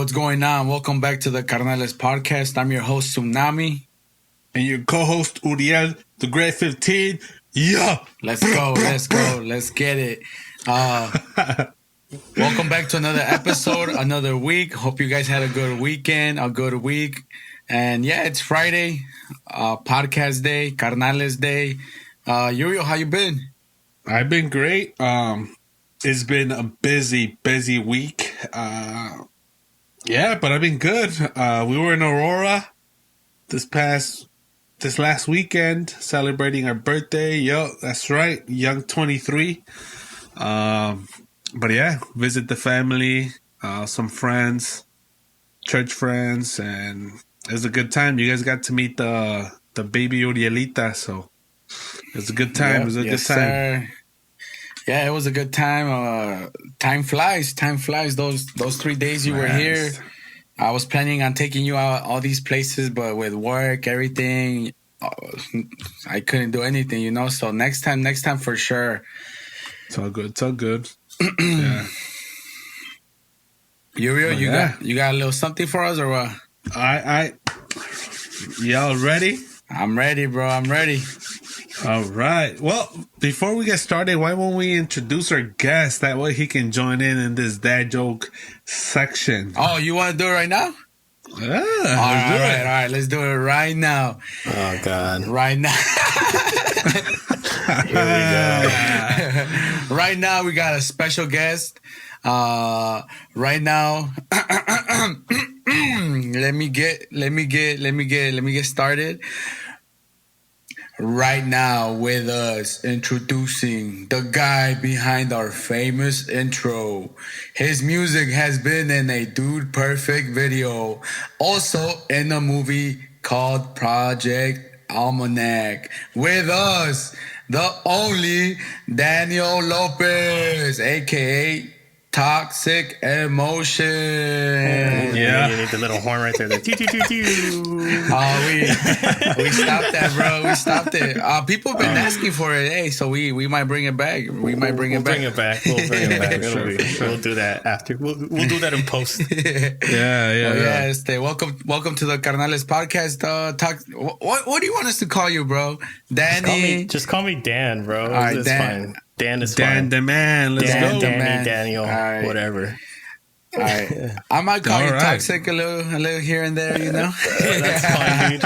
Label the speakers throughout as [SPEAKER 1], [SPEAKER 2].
[SPEAKER 1] what's going on? Welcome back to the Carnales podcast. I'm your host, Tsunami.
[SPEAKER 2] And your co-host, Uriel, the Great 15. Yeah!
[SPEAKER 1] Let's go. Let's get it. Welcome back to another episode, another week. Hope you guys had a good weekend, a good week. And yeah, it's Friday, podcast day, Carnales day. Uriel, how you been?
[SPEAKER 2] I've been great. It's been a busy week. Yeah, but I've been good. We were in Aurora this last weekend celebrating our birthday. Yo, that's right. Young 23. But yeah, visit the family, some friends, church friends, and it was a good time. You guys got to meet the baby Urielita, so it was a good time. It was a good time.
[SPEAKER 1] Sir. Yeah, it was a good time. Time flies. Those 3 days you were here, I was planning on taking you out all these places, but with work, everything, I couldn't do anything, you know. So next time for sure.
[SPEAKER 2] It's all good. Yeah.
[SPEAKER 1] Uriel, you got a little something for us or what?
[SPEAKER 2] Y'all ready?
[SPEAKER 1] I'm ready, bro. I'm ready.
[SPEAKER 2] All right. Well, before we get started, why won't we introduce our guest? That way he can join in this dad joke section.
[SPEAKER 1] Oh, you want to do it right now?
[SPEAKER 2] Yeah.
[SPEAKER 1] All right. Let's do it right now.
[SPEAKER 3] Oh, God.
[SPEAKER 1] Right now.
[SPEAKER 3] Here we go.
[SPEAKER 1] Right now, we got a special guest. Right now, let me get started. Right now with us, introducing the guy behind our famous intro. His music has been in a Dude Perfect video, also in a movie called Project Almanac. With us, the only Daniel Lopez, aka Toxic Emotion.
[SPEAKER 3] Yeah, you need the little horn right there. The
[SPEAKER 1] Oh, we stopped that, bro. We stopped it. People have been asking for it. Hey, so we might bring it back. We'll bring it back.
[SPEAKER 3] We'll do that after. We'll do that in post.
[SPEAKER 1] Yeah. Welcome to the Carnales podcast. What do you want us to call you, bro? Danny.
[SPEAKER 3] Just call me Dan, bro.
[SPEAKER 1] All right,
[SPEAKER 3] it's
[SPEAKER 1] Dan.
[SPEAKER 3] fine. Dan is
[SPEAKER 2] Dan
[SPEAKER 3] fine.
[SPEAKER 2] the man. Let's
[SPEAKER 3] Dan,
[SPEAKER 2] go.
[SPEAKER 3] Danny, Daniel,
[SPEAKER 1] right.
[SPEAKER 3] whatever.
[SPEAKER 1] All right. I might call you
[SPEAKER 2] right.
[SPEAKER 1] Toxic a little here and there, you know?
[SPEAKER 3] That's fine, dude.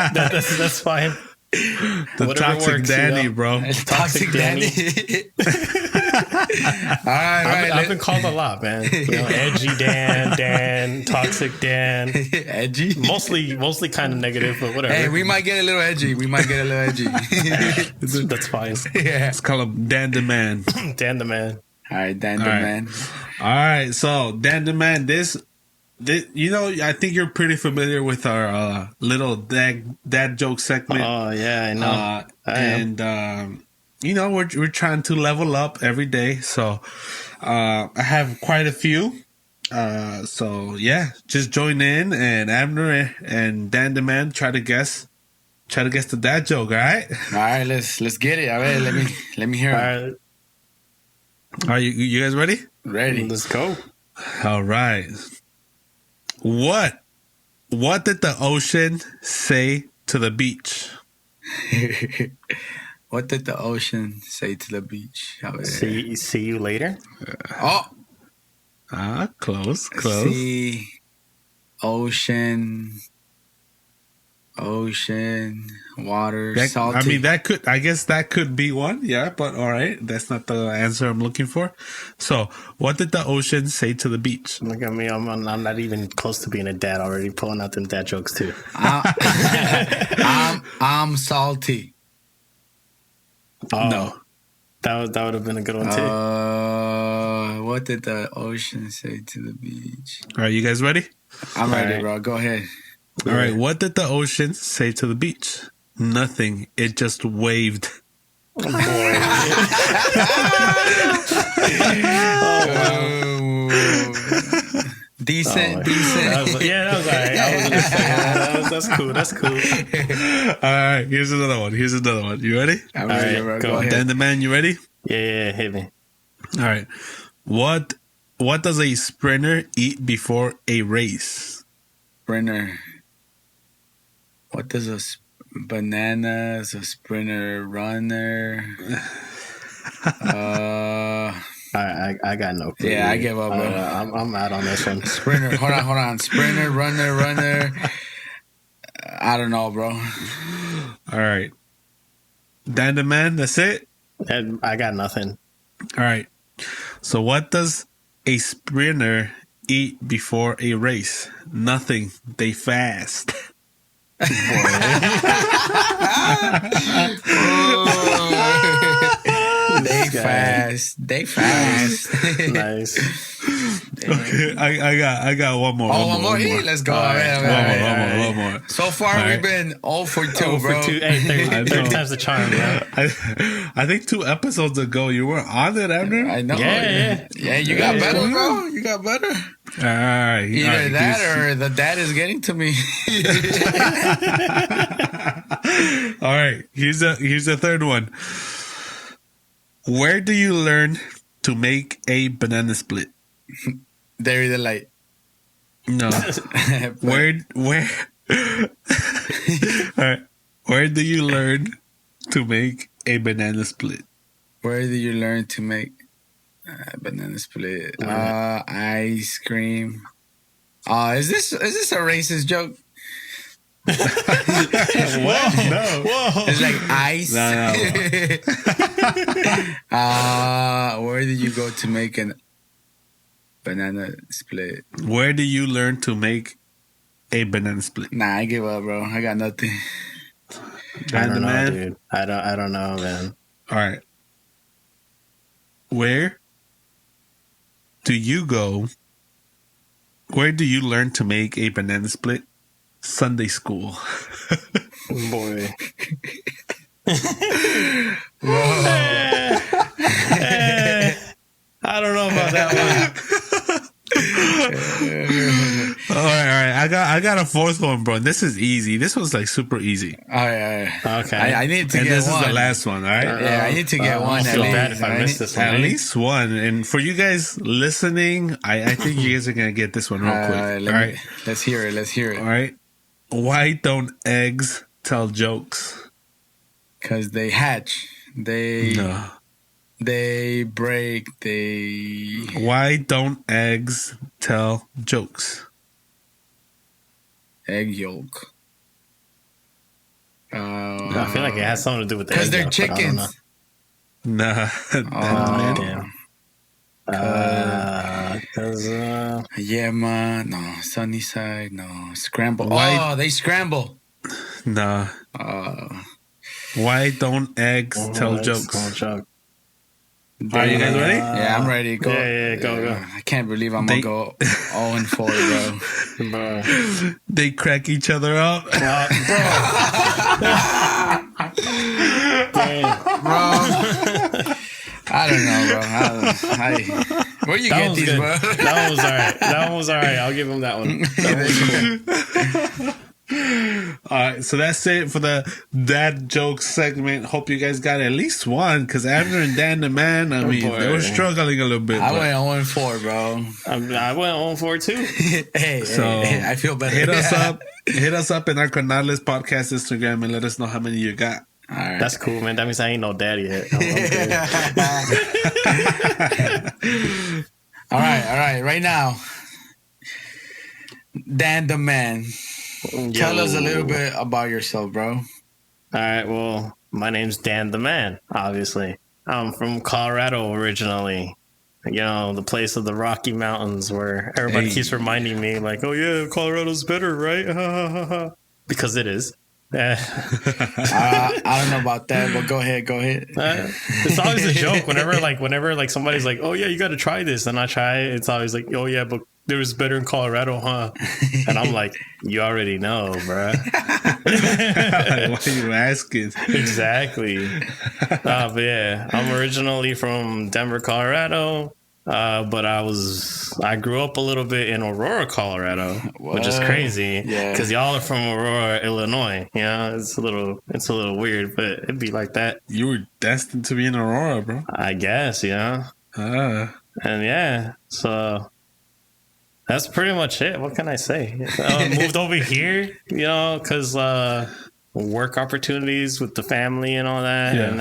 [SPEAKER 3] That's fine.
[SPEAKER 2] The
[SPEAKER 3] Whatever
[SPEAKER 2] Toxic
[SPEAKER 3] works,
[SPEAKER 2] Danny,
[SPEAKER 3] you know?
[SPEAKER 2] bro.
[SPEAKER 1] Toxic Danny. All right.
[SPEAKER 3] I've been called a lot, man. Edgy Dan, Toxic Dan.
[SPEAKER 1] Edgy?
[SPEAKER 3] Mostly kind of negative, but whatever.
[SPEAKER 1] Hey, we might get a little edgy.
[SPEAKER 3] That's fine.
[SPEAKER 1] Yeah.
[SPEAKER 2] Let's call him Dan the man.
[SPEAKER 3] Dan the man.
[SPEAKER 1] All right, Dan the
[SPEAKER 2] All right.
[SPEAKER 1] man.
[SPEAKER 2] All right, so Dan the man, this, you know, I think you're pretty familiar with our little dad joke segment.
[SPEAKER 3] Oh yeah, I know.
[SPEAKER 2] And you know, we're trying to level up every day. So I have quite a few. So yeah, just join in, and Abner and Dan the man try to guess the dad joke. All right.
[SPEAKER 1] All right, let's get it. All right, let me hear it.
[SPEAKER 2] Are you guys ready?
[SPEAKER 1] Ready?
[SPEAKER 3] Let's go.
[SPEAKER 2] All right. What did the ocean say to the beach?
[SPEAKER 1] What did the ocean say to the beach?
[SPEAKER 3] See you later.
[SPEAKER 2] Close.
[SPEAKER 1] Sea, ocean, water, salty.
[SPEAKER 2] I mean, I guess that could be one. Yeah, but all right. That's not the answer I'm looking for. So, what did the ocean say to the beach?
[SPEAKER 3] Look at me. I'm not even close to being a dad already, pulling out them dad jokes too.
[SPEAKER 1] I'm salty.
[SPEAKER 3] Oh,
[SPEAKER 2] No.
[SPEAKER 3] That would have been a good one too.
[SPEAKER 1] What did the ocean say to the beach?
[SPEAKER 2] All right, you guys ready?
[SPEAKER 1] I'm ready,
[SPEAKER 3] right.
[SPEAKER 1] bro. Go ahead.
[SPEAKER 2] All right. What did the ocean say to the beach? Nothing. It just waved.
[SPEAKER 3] Oh, boy.
[SPEAKER 1] Decent.
[SPEAKER 3] That was all right. I was gonna say that's cool.
[SPEAKER 2] All right. Here's another one. You ready?
[SPEAKER 1] I'm ready,
[SPEAKER 3] All
[SPEAKER 1] bro.
[SPEAKER 3] right,
[SPEAKER 1] Go
[SPEAKER 3] go
[SPEAKER 1] ahead.
[SPEAKER 2] Dan the man, you ready?
[SPEAKER 3] Yeah, hit me.
[SPEAKER 2] All right. What What does a sprinter eat before a race?
[SPEAKER 1] Sprinter. What does bananas, a sprinter runner?
[SPEAKER 3] I got no clue.
[SPEAKER 1] Yeah, I give up, bro.
[SPEAKER 3] I'm out on this one.
[SPEAKER 1] Sprinter. Hold on. Sprinter, runner. I don't know, bro.
[SPEAKER 2] All right. Dan the Man, that's it?
[SPEAKER 3] And I got nothing.
[SPEAKER 2] All right. So what does a sprinter eat before a race? Nothing. They fast.
[SPEAKER 1] They fast.
[SPEAKER 3] Nice.
[SPEAKER 2] Okay, I got one more.
[SPEAKER 1] One more. Hey, let's go.
[SPEAKER 2] One more.
[SPEAKER 1] So far, we've been 0 for 2, bro.
[SPEAKER 3] 2. Hey, third time's the charm, bro.
[SPEAKER 2] I think 2 episodes ago you were on it, Abner.
[SPEAKER 1] I know.
[SPEAKER 3] Yeah.
[SPEAKER 1] You got better, bro. You got better.
[SPEAKER 2] All right.
[SPEAKER 1] Either that or the dad is getting to me.
[SPEAKER 2] All right. Here's the third one. Where do you learn to make a banana split?
[SPEAKER 1] Dairy Delight.
[SPEAKER 2] No. Where All right. Where do you learn to make a banana split?
[SPEAKER 1] Where do you learn to make banana split? Ice cream. Is this a racist joke?
[SPEAKER 3] Whoa. No. Whoa.
[SPEAKER 1] It's like ice.
[SPEAKER 2] No.
[SPEAKER 1] Where did you go to make an banana split?
[SPEAKER 2] Where do you learn to make a banana split?
[SPEAKER 1] Nah, I give up, bro. I got nothing.
[SPEAKER 3] I don't know, dude. I don't know, man.
[SPEAKER 2] All right. Where do you go? Where do you learn to make a banana split? Sunday school.
[SPEAKER 3] Boy. I don't know about that one.
[SPEAKER 2] All right. I got a fourth one, bro. This is easy. This was like super easy.
[SPEAKER 1] All right.
[SPEAKER 3] Okay.
[SPEAKER 1] I need to
[SPEAKER 2] And
[SPEAKER 1] get
[SPEAKER 2] this
[SPEAKER 1] one.
[SPEAKER 2] is the last one, all right?
[SPEAKER 1] Yeah, I need to get one.
[SPEAKER 3] I
[SPEAKER 1] At
[SPEAKER 3] feel
[SPEAKER 1] least.
[SPEAKER 3] bad if I miss this one.
[SPEAKER 2] At least one. And for you guys listening, I think you guys are going to get this one real quick. All right.
[SPEAKER 1] Let's hear it.
[SPEAKER 2] All right. Why don't eggs tell jokes?
[SPEAKER 1] Because they hatch. They break.
[SPEAKER 2] Why don't eggs tell jokes?
[SPEAKER 1] Egg yolk.
[SPEAKER 3] I feel like it has something to do with the
[SPEAKER 1] Because
[SPEAKER 3] egg
[SPEAKER 1] they're
[SPEAKER 3] yolk, but I don't
[SPEAKER 1] chickens.
[SPEAKER 3] know.
[SPEAKER 2] Nah.
[SPEAKER 3] Damn. Because
[SPEAKER 1] Yeah, man. No, sunny side. No, scramble.
[SPEAKER 2] Why-
[SPEAKER 1] Oh, they scramble.
[SPEAKER 2] Nah. Why don't eggs tell jokes? Are you guys ready?
[SPEAKER 1] Yeah, I'm ready. Go.
[SPEAKER 3] Yeah, go.
[SPEAKER 1] I can't believe I'm going to go 0 and 4, bro.
[SPEAKER 3] Bro.
[SPEAKER 2] They crack each other up.
[SPEAKER 1] I don't know, bro. Where you
[SPEAKER 3] That
[SPEAKER 1] get
[SPEAKER 3] was
[SPEAKER 1] these,
[SPEAKER 3] good.
[SPEAKER 1] bro?
[SPEAKER 3] That was all right. I'll give him that one. That was cool.
[SPEAKER 2] All right, so that's it for the dad joke segment. Hope you guys got at least one, because Abner and Dan the Man, I mean, they were struggling a little bit.
[SPEAKER 1] I went 0 and 4, bro.
[SPEAKER 3] I went on for it too.
[SPEAKER 1] Hey, I feel better.
[SPEAKER 2] Hit us up. Hit us up in our Canales Podcast Instagram and let us know how many you got.
[SPEAKER 1] All right.
[SPEAKER 3] That's cool, man. That means I ain't no daddy yet. I'm good.
[SPEAKER 1] All right. Right now, Dan the Man. Tell us a little bit about yourself, bro.
[SPEAKER 3] All right. Well, my name's Dan the Man, obviously. I'm from Colorado originally. You know, the place of the Rocky Mountains where everybody keeps reminding me, like, oh, yeah, Colorado's better, right? Because it is.
[SPEAKER 1] I don't know about that, but go ahead.
[SPEAKER 3] It's always a joke whenever somebody's like, oh, yeah, you got to try this. And I try it. It's always like, oh, yeah, but it was better in Colorado, huh? And I'm like, you already know, bruh.
[SPEAKER 2] Why are you asking?
[SPEAKER 3] Exactly. But yeah, I'm originally from Denver, Colorado. But I grew up a little bit in Aurora, Colorado, which is crazy.
[SPEAKER 1] Yeah.
[SPEAKER 3] Because y'all are from Aurora, Illinois. You know, it's a little weird, but it'd be like that.
[SPEAKER 2] You were destined to be in Aurora, bro.
[SPEAKER 3] I guess, you know. And yeah, so that's pretty much it. What can I say? Moved over here, because work opportunities with the family and all that.
[SPEAKER 2] Yeah.
[SPEAKER 3] And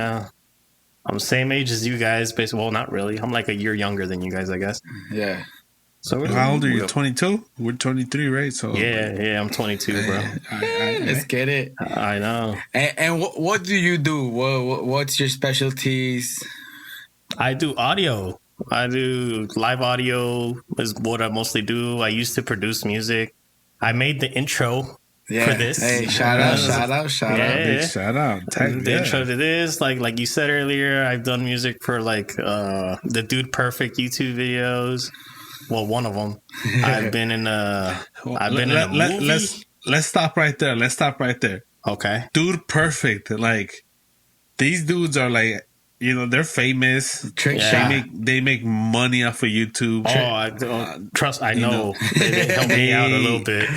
[SPEAKER 3] I'm same age as you guys, basically. Well, not really. I'm like a year younger than you guys, I guess.
[SPEAKER 1] Yeah.
[SPEAKER 3] So
[SPEAKER 2] how old are you? 22? We're 23, right? So
[SPEAKER 3] yeah, I'm 22, bro.
[SPEAKER 1] Let's get it.
[SPEAKER 3] I know.
[SPEAKER 1] And what do you do? What's your specialties?
[SPEAKER 3] I do audio. I do live audio is what I mostly do. I used to produce music. I made the intro for this.
[SPEAKER 1] Hey, shout out.
[SPEAKER 2] Big shout out.
[SPEAKER 3] The intro to this, like you said earlier, I've done music for like the Dude Perfect YouTube videos. Well, one of them. I've been in a movie.
[SPEAKER 2] Let's stop right there.
[SPEAKER 3] Okay.
[SPEAKER 2] Dude Perfect. Like, these dudes are like, they're famous.
[SPEAKER 1] Trick shot.
[SPEAKER 2] They make money off of YouTube.
[SPEAKER 3] I know. They help me out a little bit.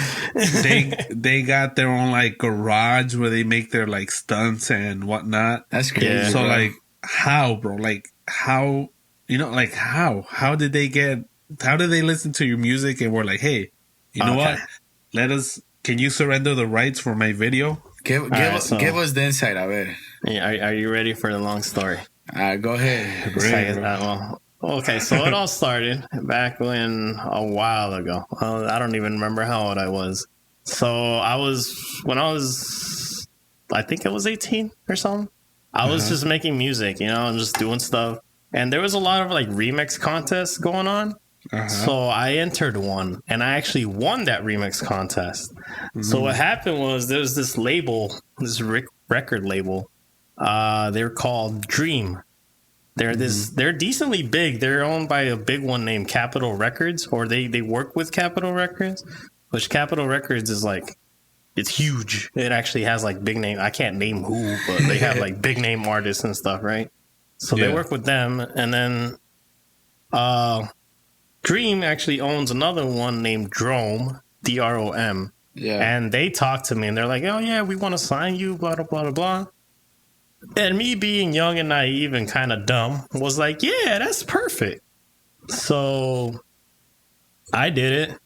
[SPEAKER 2] they got their own like garage where they make their like stunts and whatnot.
[SPEAKER 1] That's crazy.
[SPEAKER 3] Yeah,
[SPEAKER 2] so
[SPEAKER 1] bro.
[SPEAKER 2] like, how, bro? Like, how? How did they get? How did they listen to your music and were like, hey, you know what? Can you surrender the rights for my video?
[SPEAKER 1] Give us the insight of it.
[SPEAKER 3] Are you ready for the long story?
[SPEAKER 1] Go ahead.
[SPEAKER 3] Okay, so it all started back when a while ago. I don't even remember how old I was. So I think it was 18 or something. I was just making music, and just doing stuff. And there was a lot of like remix contests going on. So I entered one and I actually won that remix contest. So what happened was there was this label, this record label. They're called Dream. They're decently big. They're owned by a big one named Capitol Records, or they work with Capitol Records, which Capitol Records is like, it's huge. It actually has like big name. I can't name who, but they have like big name artists and stuff, right? So they work with them. And then Dream actually owns another one named Drom, DROM.
[SPEAKER 1] Yeah.
[SPEAKER 3] And they talked to me and they're like, oh yeah, we want to sign you, blah, blah, blah, blah. And me being young and naive and kind of dumb was like, yeah, that's perfect. So I did it.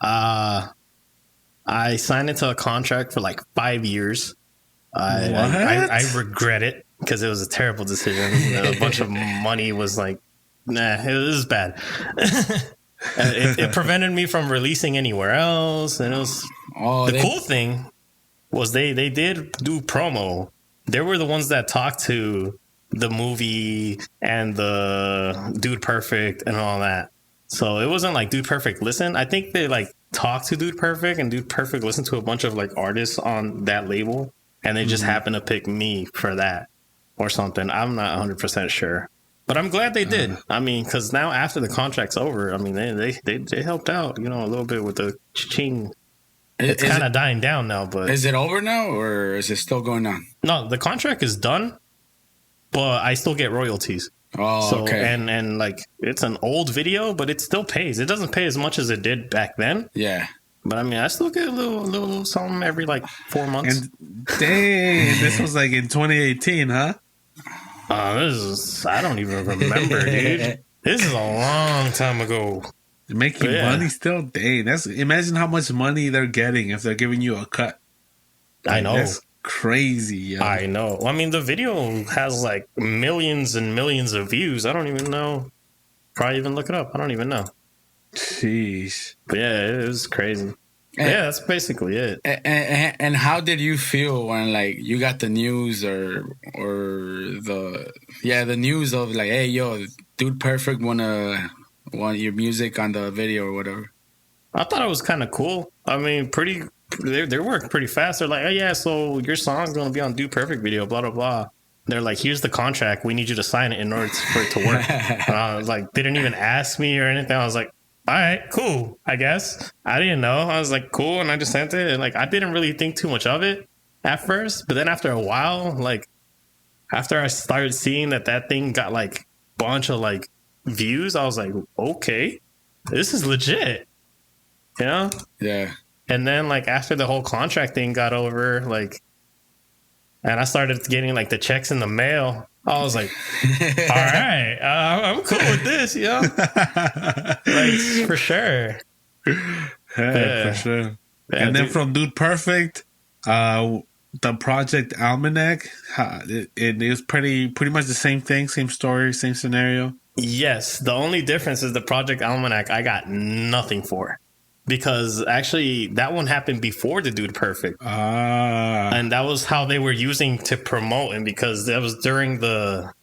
[SPEAKER 3] I signed into a contract for like 5 years. I regret it because it was a terrible decision. A bunch of money was like, nah, it was bad. It prevented me from releasing anywhere else. And it was cool thing was they did do promo. They were the ones that talked to the movie and the Dude Perfect and all that. So it wasn't like Dude Perfect listen. I think they like talked to Dude Perfect and Dude Perfect listened to a bunch of like artists on that label. And they just happened to pick me for that or something. I'm not 100% sure. But I'm glad they did. I mean, because now after the contract's over, I mean, they helped out, a little bit with the ching. It's kind of dying down now, but...
[SPEAKER 1] Is it over now, or is it still going on?
[SPEAKER 3] No, the contract is done, but I still get royalties.
[SPEAKER 1] Oh, okay.
[SPEAKER 3] And like, it's an old video, but it still pays. It doesn't pay as much as it did back then.
[SPEAKER 1] Yeah.
[SPEAKER 3] But I mean, I still get a little something every like 4 months.
[SPEAKER 2] And dang, this was like in 2018, huh?
[SPEAKER 3] I don't even remember, dude. This is a long time ago.
[SPEAKER 2] Making money still? Dang, imagine how much money they're getting if they're giving you a cut.
[SPEAKER 3] I know.
[SPEAKER 2] That's crazy, yo.
[SPEAKER 3] I know. I mean, the video has like millions and millions of views. I don't even know. Probably even look it up. I don't even know.
[SPEAKER 2] Jeez.
[SPEAKER 3] But yeah, it was crazy. Yeah, that's basically it.
[SPEAKER 1] And how did you feel when like you got the news or the news of like, hey, yo, Dude Perfect want your music on the video or whatever?
[SPEAKER 3] I thought it was kind of cool. I mean, they're working pretty fast. They're like, oh yeah, so your song's gonna be on Dude Perfect video, blah blah blah. They're like, here's the contract. We need you to sign it in order for it to work. I was like, they didn't even ask me or anything. I was like, all right, cool, I guess. I didn't know. I was like, cool, and I just sent it. And like, I didn't really think too much of it at first, but then after a while, like, after I started seeing that thing got like a bunch of like views, I was like, okay, this is legit,
[SPEAKER 1] Yeah.
[SPEAKER 3] And then like after the whole contract thing got over, like, and I started getting like the checks in the mail, I was like, all right, I'm cool with this, you know? Like, for sure.
[SPEAKER 2] Hey, for sure.
[SPEAKER 3] Yeah,
[SPEAKER 2] And then
[SPEAKER 3] dude.
[SPEAKER 2] from Dude Perfect, the Project Almanac, it is pretty much the same thing, same story, same scenario.
[SPEAKER 3] Yes, the only difference is the Project Almanac I got nothing for. Because actually, that one happened before the Dude Perfect. And that was how they were using to promote, and because that was during the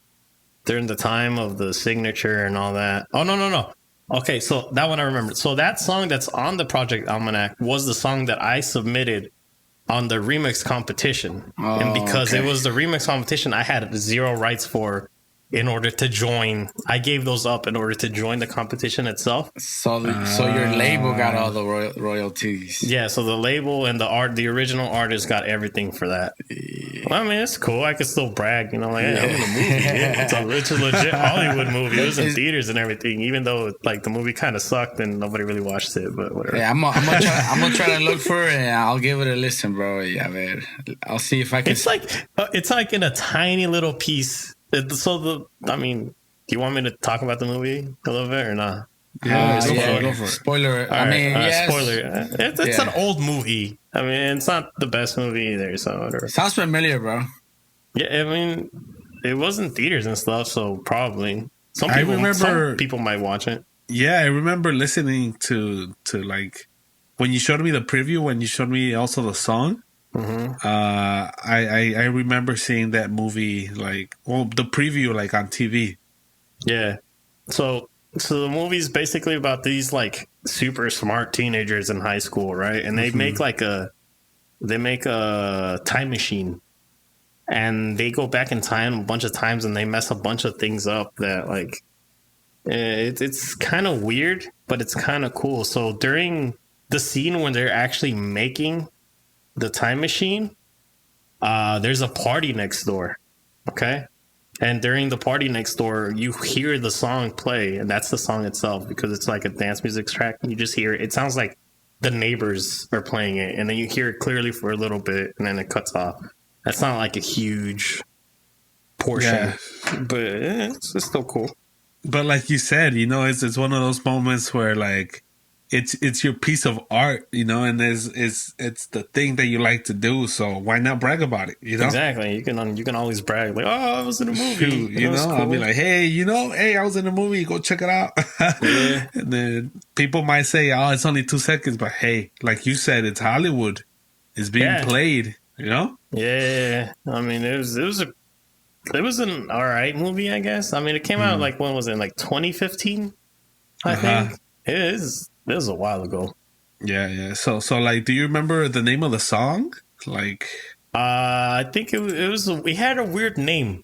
[SPEAKER 3] time of the signature and all that. Oh, no. Okay, so that one I remember. So that song that's on the Project Almanac was the song that I submitted on the remix competition. And because it was the remix competition, I had 0 rights for in order to join. I gave those up in order to join the competition itself.
[SPEAKER 1] So your label got all the royalties.
[SPEAKER 3] Yeah, so the label and the original artist got everything for that. Well, I mean, it's cool. I could still brag, you know, like, hey, I'm in a movie. Yeah. It's a legit Hollywood movie. It was in theaters and everything, even though like the movie kind of sucked and nobody really watched it. But whatever.
[SPEAKER 1] Yeah, I'm gonna try to look for it and I'll give it a listen, bro. Yeah, man. I'll see if I can.
[SPEAKER 3] It's like in a tiny little piece. Do you want me to talk about the movie a little bit or not?
[SPEAKER 2] Go for it.
[SPEAKER 1] Spoiler.
[SPEAKER 3] Spoiler. It's an old movie. I mean, it's not the best movie either. So whatever.
[SPEAKER 1] Sounds familiar, bro.
[SPEAKER 3] Yeah, I mean, it was in theaters and stuff, so probably some people might watch it.
[SPEAKER 2] Yeah, I remember listening to like when you showed me the preview, when you showed me also the song.
[SPEAKER 3] Mm-hmm.
[SPEAKER 2] I remember seeing that movie the preview like on TV.
[SPEAKER 3] Yeah, so the movie's basically about these like super smart teenagers in high school, right? And they make a time machine, and they go back in time a bunch of times, and they mess a bunch of things up that like it's kind of weird, but it's kind of cool. So during the scene when they're actually making the time machine, there's a party next door, okay? And during the party next door, you hear the song play, and that's the song itself because it's like a dance music track. You just hear it. It sounds like the neighbors are playing it, and then you hear it clearly for a little bit, and then it cuts off. That's not like a huge portion, but it's still cool.
[SPEAKER 2] But like you said, you know, it's one of those moments where like it's your piece of art, you know, and it's the thing that you like to do. So why not brag about it? You know,
[SPEAKER 3] exactly. You can always brag like, oh, I was in a movie.
[SPEAKER 2] Shoot, you know, cool. I'll be like, hey, I was in a movie. Go check it out.
[SPEAKER 3] Yeah.
[SPEAKER 2] And then people might say, oh, it's only 2 seconds, but hey, like you said, it's Hollywood. It's being played. You know?
[SPEAKER 3] Yeah. I mean, it was an all right movie, I guess. I mean, it came out like when was it? Like 2015, I think. It was a while ago.
[SPEAKER 2] Yeah. So like, do you remember the name of the song? Like,
[SPEAKER 3] I think it was. We had a weird name.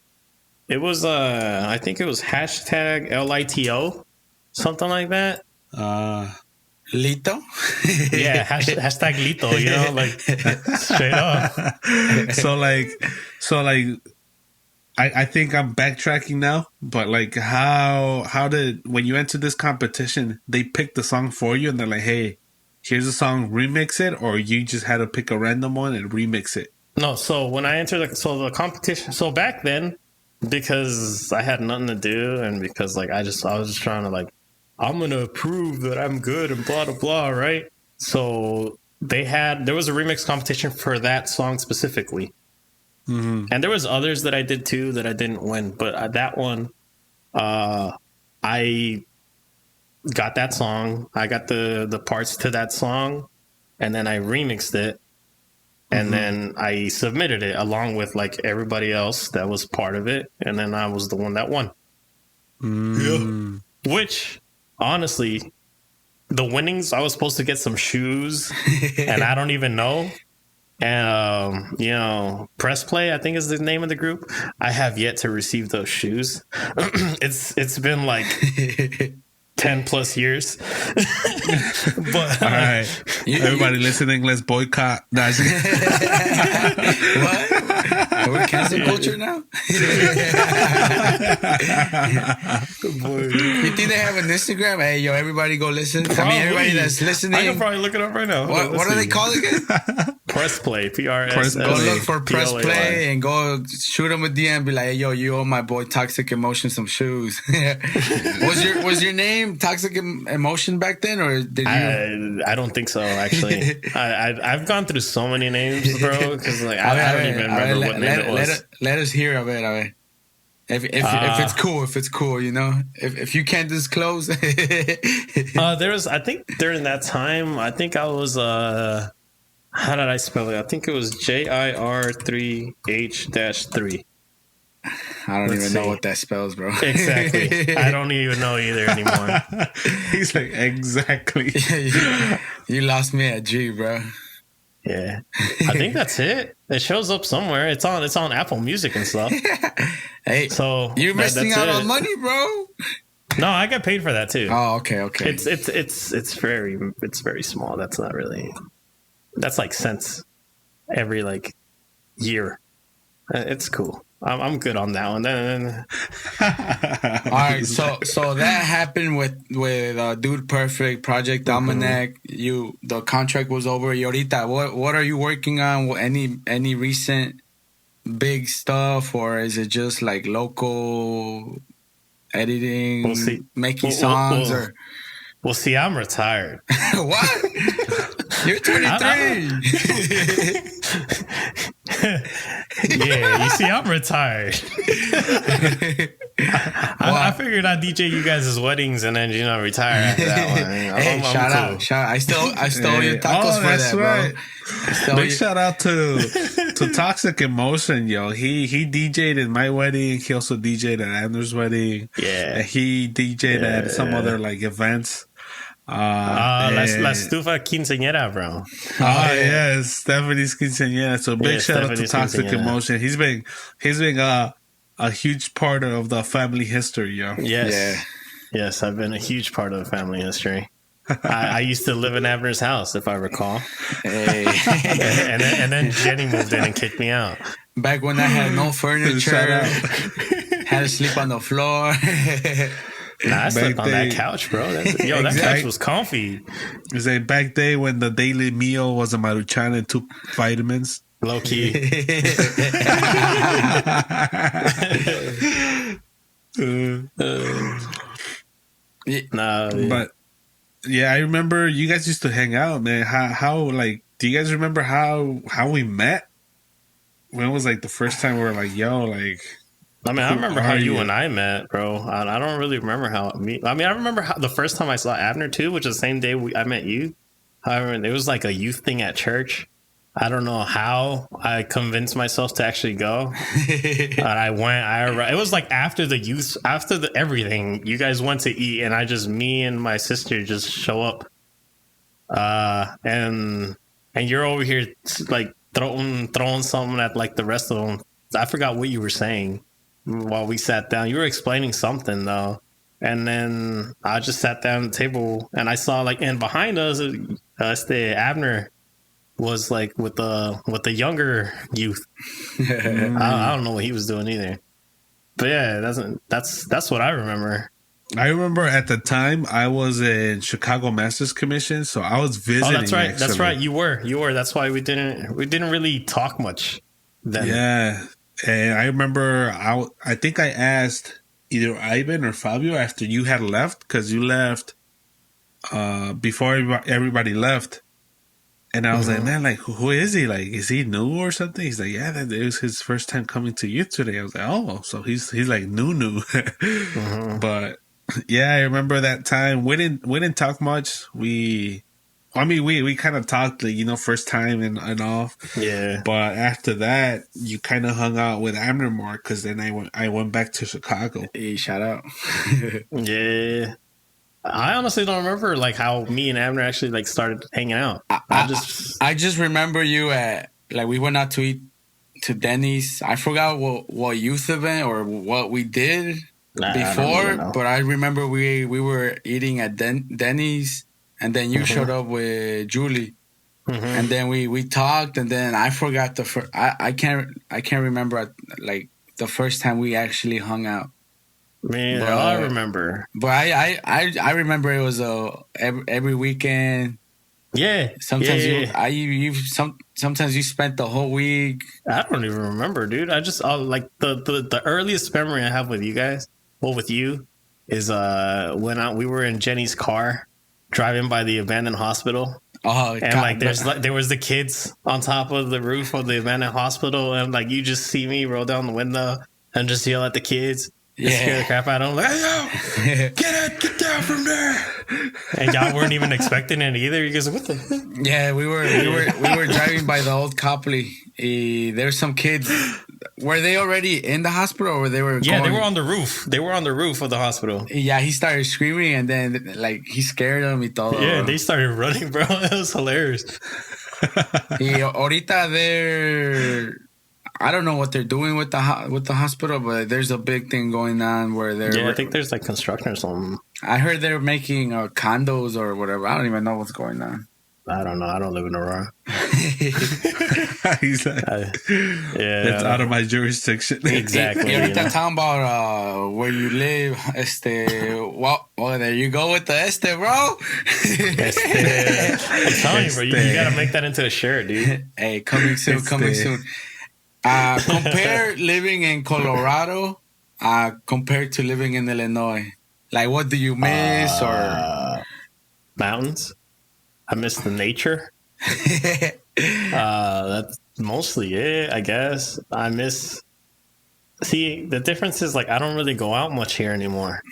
[SPEAKER 3] It was I think it was hashtag LITO, something like that.
[SPEAKER 1] Lito?
[SPEAKER 3] Yeah, hashtag Lito. You know, like straight up.
[SPEAKER 2] So like. I think I'm backtracking now, but like how did, when you entered this competition, they picked the song for you and they're like, hey, here's a song, remix it, or you just had to pick a random one and remix it?
[SPEAKER 3] No, so when I entered the competition, so back then, because I had nothing to do and because like I was just trying to like, I'm gonna prove that I'm good and blah blah blah, right? So there was a remix competition for that song specifically. Mm-hmm. And there was others that I did too that I didn't win, but that one, I got that song. I got the parts to that song, and then I remixed it, and then I submitted it along with like everybody else that was part of it, and then I was the one that won. Yeah. Which, honestly, the winnings, I was supposed to get some shoes, and I don't even know. And you know, Press Play, I think is the name of the group. I have yet to receive those shoes. It's been like 10 plus years. But
[SPEAKER 2] all right, everybody listening, let's boycott.
[SPEAKER 1] What? Are we cancel culture now? You think they have an Instagram? Hey, yo, everybody go listen. Probably. I mean, everybody that's listening.
[SPEAKER 3] I can probably look it up right now.
[SPEAKER 1] What are they called again?
[SPEAKER 3] Press Play.
[SPEAKER 2] Press
[SPEAKER 1] Go
[SPEAKER 2] Play.
[SPEAKER 1] look for Press
[SPEAKER 3] PLAY.
[SPEAKER 1] Play and go shoot him a DM. Be like, hey, yo, you owe my boy Toxic Emotion some shoes. was your name Toxic Emotion back then, or did you?
[SPEAKER 3] I don't think so. Actually, I've gone through so many names, bro. Because like I don't even remember what name it was.
[SPEAKER 1] Let us hear of it. If it's cool, you know. If you can't disclose.
[SPEAKER 3] There was, I think during that time, I think I was how did I spell it? I think it was JIR3H-3.
[SPEAKER 1] I don't even know what that spells, bro.
[SPEAKER 3] Exactly. I don't even know either anymore.
[SPEAKER 2] He's like, exactly.
[SPEAKER 1] You lost me at G, bro.
[SPEAKER 3] Yeah. I think that's it. It shows up somewhere. It's on Apple Music and stuff.
[SPEAKER 1] Hey,
[SPEAKER 3] so
[SPEAKER 1] you're missing out on money, bro.
[SPEAKER 3] No, I got paid for that too.
[SPEAKER 1] Oh, okay.
[SPEAKER 3] It's very small. That's not really. That's like cents every like year. It's cool. I'm good on that one. Then.
[SPEAKER 1] All right, so that happened with Dude Perfect, Project Almanac. The contract was over. Y ahorita, what are you working on? Any recent big stuff, or is it just like local editing,
[SPEAKER 3] we'll see.
[SPEAKER 1] making songs, or?
[SPEAKER 3] Well, see, I'm retired.
[SPEAKER 1] What? You're 23.
[SPEAKER 3] Yeah, you see, I'm retired. I figured I'd DJ you guys' weddings and then retire after that one.
[SPEAKER 1] Hey, shout out! I stole your tacos for that,
[SPEAKER 2] right.
[SPEAKER 1] bro.
[SPEAKER 2] Big shout out to Toxic Emotion, yo. He DJ'd in my wedding. He also DJ'd at Andrew's wedding.
[SPEAKER 3] Yeah,
[SPEAKER 2] and he DJ'd at some other like events.
[SPEAKER 3] La Estufa Quinceañera, bro.
[SPEAKER 2] Yeah, Stephanie's Quinceañera. So big shout out to Toxic Emotion. He's been a huge part of the family history, yo.
[SPEAKER 3] Yes, I've been a huge part of the family history. I used to live in Abner's house, if I recall.
[SPEAKER 1] Hey.
[SPEAKER 3] and then Jenny moved in and kicked me out.
[SPEAKER 1] Back when I had no furniture, had to sleep on the floor.
[SPEAKER 3] Nah, I slept on that couch, bro. That couch was comfy.
[SPEAKER 2] It's like back day when the daily meal was a Maruchan and 2 vitamins.
[SPEAKER 3] Low key.
[SPEAKER 2] But yeah, I remember you guys used to hang out, man. How like, do you guys remember how we met? When was like the first time we were like, yo, like.
[SPEAKER 3] I mean, I remember how you and I met, bro. I don't really remember how I remember how the first time I saw Abner too, which is the same day I met you. However, there was like a youth thing at church. I don't know how I convinced myself to actually go. And I went. It was like after the everything. You guys went to eat, and me and my sister just show up. And you're over here like throwing something at like the rest of them. I forgot what you were saying. While we sat down, you were explaining something though, and then I just sat down at the table and I saw like, and behind us, Abner was like with the younger youth. I don't know what he was doing either, but yeah, that's what I remember.
[SPEAKER 2] I remember at the time I was in Chicago Masters Commission, so I was visiting.
[SPEAKER 3] Oh, that's right. Actually. That's right. You were. That's why we didn't really talk much then.
[SPEAKER 2] Yeah. And I remember, I think I asked either Ivan or Fabio after you had left, because you left before everybody left. And I was like, man, like, who is he? Like, is he new or something? He's like, yeah, it was his first time coming to you today. I was like, oh, so he's like new. But yeah, I remember that time. We didn't talk much. We kind of talked, like, first time and all.
[SPEAKER 3] Yeah.
[SPEAKER 2] But after that, you kind of hung out with Abner more, because then I went back to Chicago.
[SPEAKER 1] Hey, shout out.
[SPEAKER 3] Yeah. I honestly don't remember like how me and Abner actually like started hanging out.
[SPEAKER 1] I just remember you at, like, we went out to eat to Denny's. I forgot what youth event or what we did before, but I remember we were eating at Denny's. And then you showed up with Julie, and then we talked, and then I forgot I can't remember like the first time we actually hung out.
[SPEAKER 3] Man, I remember.
[SPEAKER 1] But I remember it was every weekend.
[SPEAKER 3] Yeah.
[SPEAKER 1] Sometimes
[SPEAKER 3] yeah.
[SPEAKER 1] sometimes you spent the whole week.
[SPEAKER 3] I don't even remember, dude. I just like the earliest memory I have with you guys, well, with you, is when we were in Jenny's car driving by the abandoned hospital.
[SPEAKER 1] Oh,
[SPEAKER 3] And like there was the kids on top of the roof of the abandoned hospital, and like you just see me roll down the window and just yell at the kids and scare the crap out of them. Like, hey, yo, get down from there! And y'all weren't even expecting it either. You guys, what the?
[SPEAKER 1] Yeah, we were driving by the old Copley. There's some kids. Were they already in the hospital, or they were?
[SPEAKER 3] Yeah, they were on the roof. They were on the roof of the hospital.
[SPEAKER 1] Yeah, he started screaming, and then like he scared them y todo.
[SPEAKER 3] Yeah, they started running, bro. It was hilarious.
[SPEAKER 1] Ahorita they're, I don't know what they're doing with the hospital, but there's a big thing going on where they're.
[SPEAKER 3] Yeah, I think there's like construction or something.
[SPEAKER 1] I heard they're making condos or whatever. I don't even know what's going on.
[SPEAKER 3] I don't know. I don't live in Aurora.
[SPEAKER 2] He's like, it's out of my jurisdiction.
[SPEAKER 3] Exactly.
[SPEAKER 1] Y ahorita talking about where you live. Well, there you go with the bro.
[SPEAKER 3] I'm telling you, bro. You gotta make that into a shirt, dude.
[SPEAKER 1] Hey, coming soon. Compare living in Colorado compared to living in Illinois. Like, what do you miss or
[SPEAKER 3] mountains? I miss the nature. That's mostly it, I guess. I miss. See, the difference is like I don't really go out much here anymore,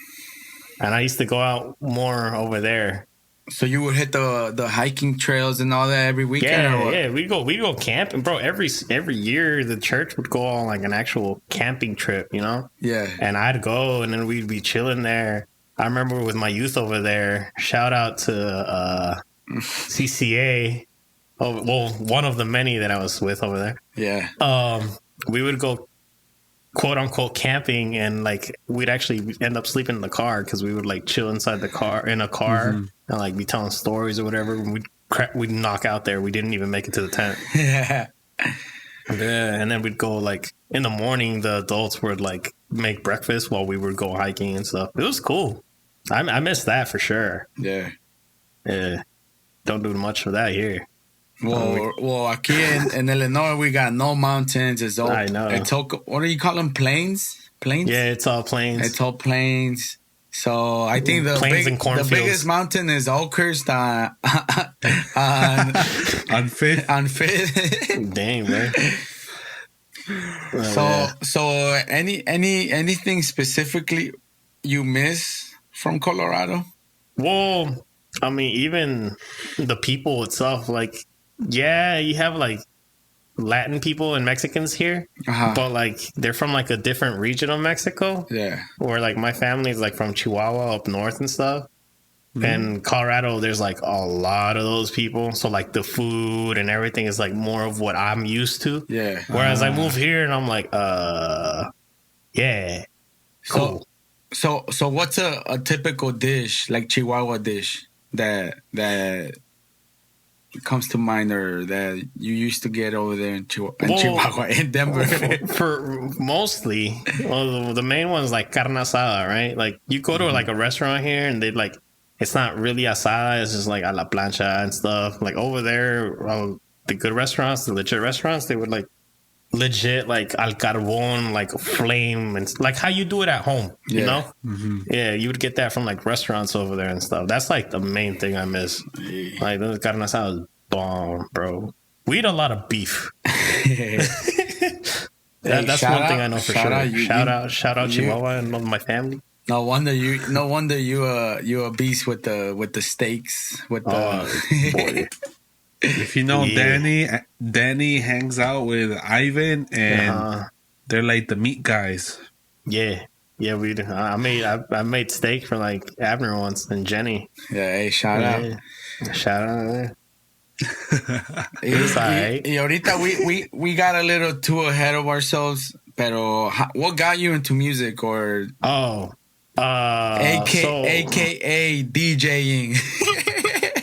[SPEAKER 3] and I used to go out more over there.
[SPEAKER 1] So you would hit the hiking trails and all that every weekend?
[SPEAKER 3] Yeah, we go camping, bro. Every year the church would go on like an actual camping trip, you know?
[SPEAKER 1] Yeah.
[SPEAKER 3] And I'd go, and then we'd be chilling there. I remember with my youth over there. Shout out to CCA. Oh, well, one of the many that I was with over there.
[SPEAKER 1] Yeah.
[SPEAKER 3] We would go, quote unquote, camping, and like we'd actually end up sleeping in the car because we would like chill inside the car and like be telling stories or whatever. We'd knock out there. We didn't even make it to the tent.
[SPEAKER 1] Yeah.
[SPEAKER 3] Yeah, and then we'd go like in the morning. The adults would like make breakfast while we would go hiking and stuff. It was cool. I miss that for sure.
[SPEAKER 1] Yeah.
[SPEAKER 3] Yeah. Don't do much for that here.
[SPEAKER 1] Well, aquí in Illinois, we got no mountains. It's all,
[SPEAKER 3] I know.
[SPEAKER 1] It's all, what do you call them? Plains?
[SPEAKER 3] Yeah, it's all plains.
[SPEAKER 1] It's all plains. So I think the biggest mountain is Oakhurst on Fifth.
[SPEAKER 3] Dang, man.
[SPEAKER 1] So anything specifically you miss from Colorado?
[SPEAKER 3] Well, I mean, even the people itself, like, yeah, you have like Latin people and Mexicans here, but like they're from like a different region of Mexico.
[SPEAKER 1] Yeah.
[SPEAKER 3] Where like my family is like from Chihuahua up north and stuff. Mm-hmm. And Colorado, there's like a lot of those people. So like the food and everything is like more of what I'm used to.
[SPEAKER 1] Yeah.
[SPEAKER 3] Whereas I move here and I'm like, yeah, cool.
[SPEAKER 1] So what's a typical dish, like Chihuahua dish that comes to mind, or that you used to get over there in Chihuahua, in Denver?
[SPEAKER 3] For mostly, the main one's like carne asada, right? Like you go to like a restaurant here and they like, it's not really asada, it's just like a la plancha and stuff. Like over there, the good restaurants, the legit restaurants, they would like legit like al carbon, like flame, and like how you do it at home, you know? Mm-hmm. Yeah, you would get that from like restaurants over there and stuff. That's like the main thing I miss. Like the carne asada is bomb, bro. We eat a lot of beef. That's one thing I know for sure. Shout out Chihuahua and my family.
[SPEAKER 1] No wonder you a beast with the steaks, with the
[SPEAKER 3] boy.
[SPEAKER 2] If you know Danny hangs out with Ivan, and they're like the meat guys.
[SPEAKER 3] Yeah, we do. I made steak for like Abner once and Jenny.
[SPEAKER 1] Yeah, hey, shout out.
[SPEAKER 3] It's all right.
[SPEAKER 1] Y ahorita we got a little too ahead of ourselves. Pero what got you into music, or AKA DJing?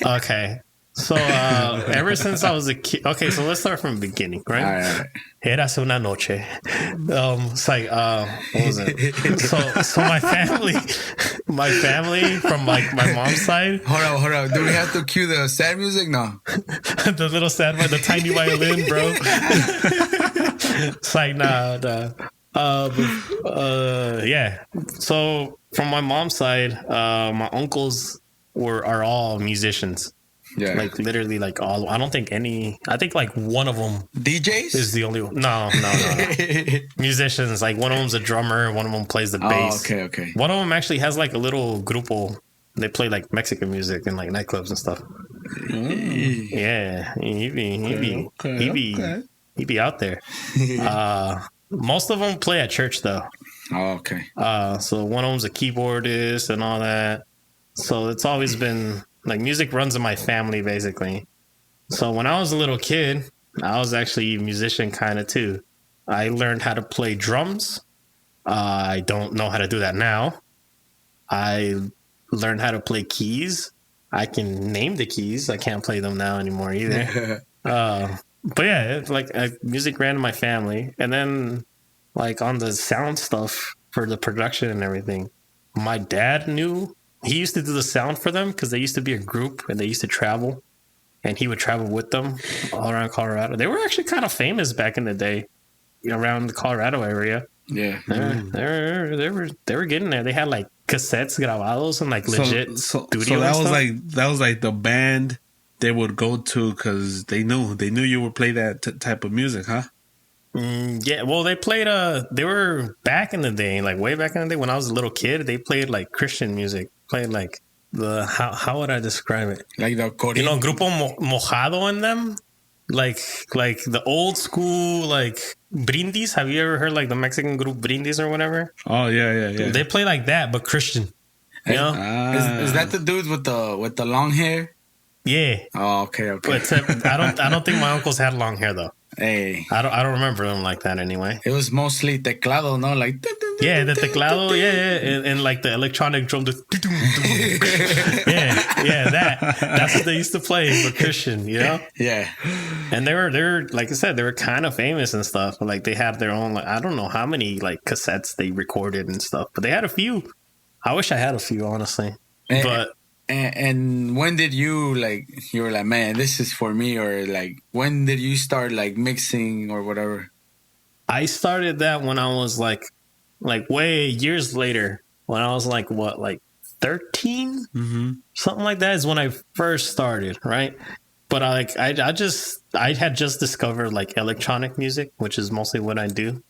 [SPEAKER 3] Okay. So ever since I was a kid, okay, so let's start from the beginning, right?
[SPEAKER 1] All right.
[SPEAKER 3] Érase una noche. It's like what was it? So my family from like my mom's side.
[SPEAKER 1] Hold up. Do we have to cue the sad music? No.
[SPEAKER 3] The little sad one, the tiny violin, bro. It's like nah. Yeah. So from my mom's side, my uncles are all musicians.
[SPEAKER 1] Yeah.
[SPEAKER 3] Like literally, like all. I don't think any. I think like one of them
[SPEAKER 1] DJs
[SPEAKER 3] is the only one. No. Musicians. Like one of them's a drummer. One of them plays the bass.
[SPEAKER 1] Okay.
[SPEAKER 3] One of them actually has like a little grupo. They play like Mexican music in like nightclubs and stuff. Yeah, he be out there. Most of them play at church though.
[SPEAKER 1] Oh, okay.
[SPEAKER 3] So one of them's a keyboardist and all that. So it's always been like music runs in my family basically. So when I was a little kid, I was actually a musician kind of too. I learned how to play drums. I don't know how to do that now. I learned how to play keys. I can name the keys. I can't play them now anymore either. But yeah, it's like music ran in my family. And then like on the sound stuff for the production and everything, my dad knew. He used to do the sound for them because they used to be a group and they used to travel. And he would travel with them all around Colorado. They were actually kind of famous back in the day, around the Colorado area.
[SPEAKER 1] Yeah.
[SPEAKER 3] They were getting there. They had like cassettes grabados and like legit studio.
[SPEAKER 2] So that
[SPEAKER 3] stuff.
[SPEAKER 2] was like the band they would go to because they knew you would play that type of music, huh?
[SPEAKER 3] Yeah, well, they played. They were back in the day, like way back in the day when I was a little kid. They played like Christian music. Played like the how would I describe it?
[SPEAKER 1] Like the Korean.
[SPEAKER 3] Grupo Mojado in them, like the old school like Brindis. Have you ever heard like the Mexican group Brindis or whatever?
[SPEAKER 2] Oh yeah.
[SPEAKER 3] They play like that, but Christian. You know?
[SPEAKER 1] Is that the dudes with the long hair?
[SPEAKER 3] Yeah.
[SPEAKER 1] Oh, okay.
[SPEAKER 3] But except, I don't think my uncles had long hair though.
[SPEAKER 1] Hey,
[SPEAKER 3] I don't remember them like that anyway.
[SPEAKER 1] It was mostly teclado, no? Like
[SPEAKER 3] yeah, the teclado, yeah, and like the electronic drum. That's what they used to play for Christian, you know.
[SPEAKER 1] Yeah,
[SPEAKER 3] and they were like I said, they were kind of famous and stuff. Like they had their own. Like, I don't know how many like cassettes they recorded and stuff, but they had a few. I wish I had a few, honestly, but.
[SPEAKER 1] And when did you were like, man, this is for me, or like when did you start like mixing or whatever?
[SPEAKER 3] I started that when I was like way years later, when I was like 13, something like that is when I first started, right? But I had just discovered like electronic music, which is mostly what I do.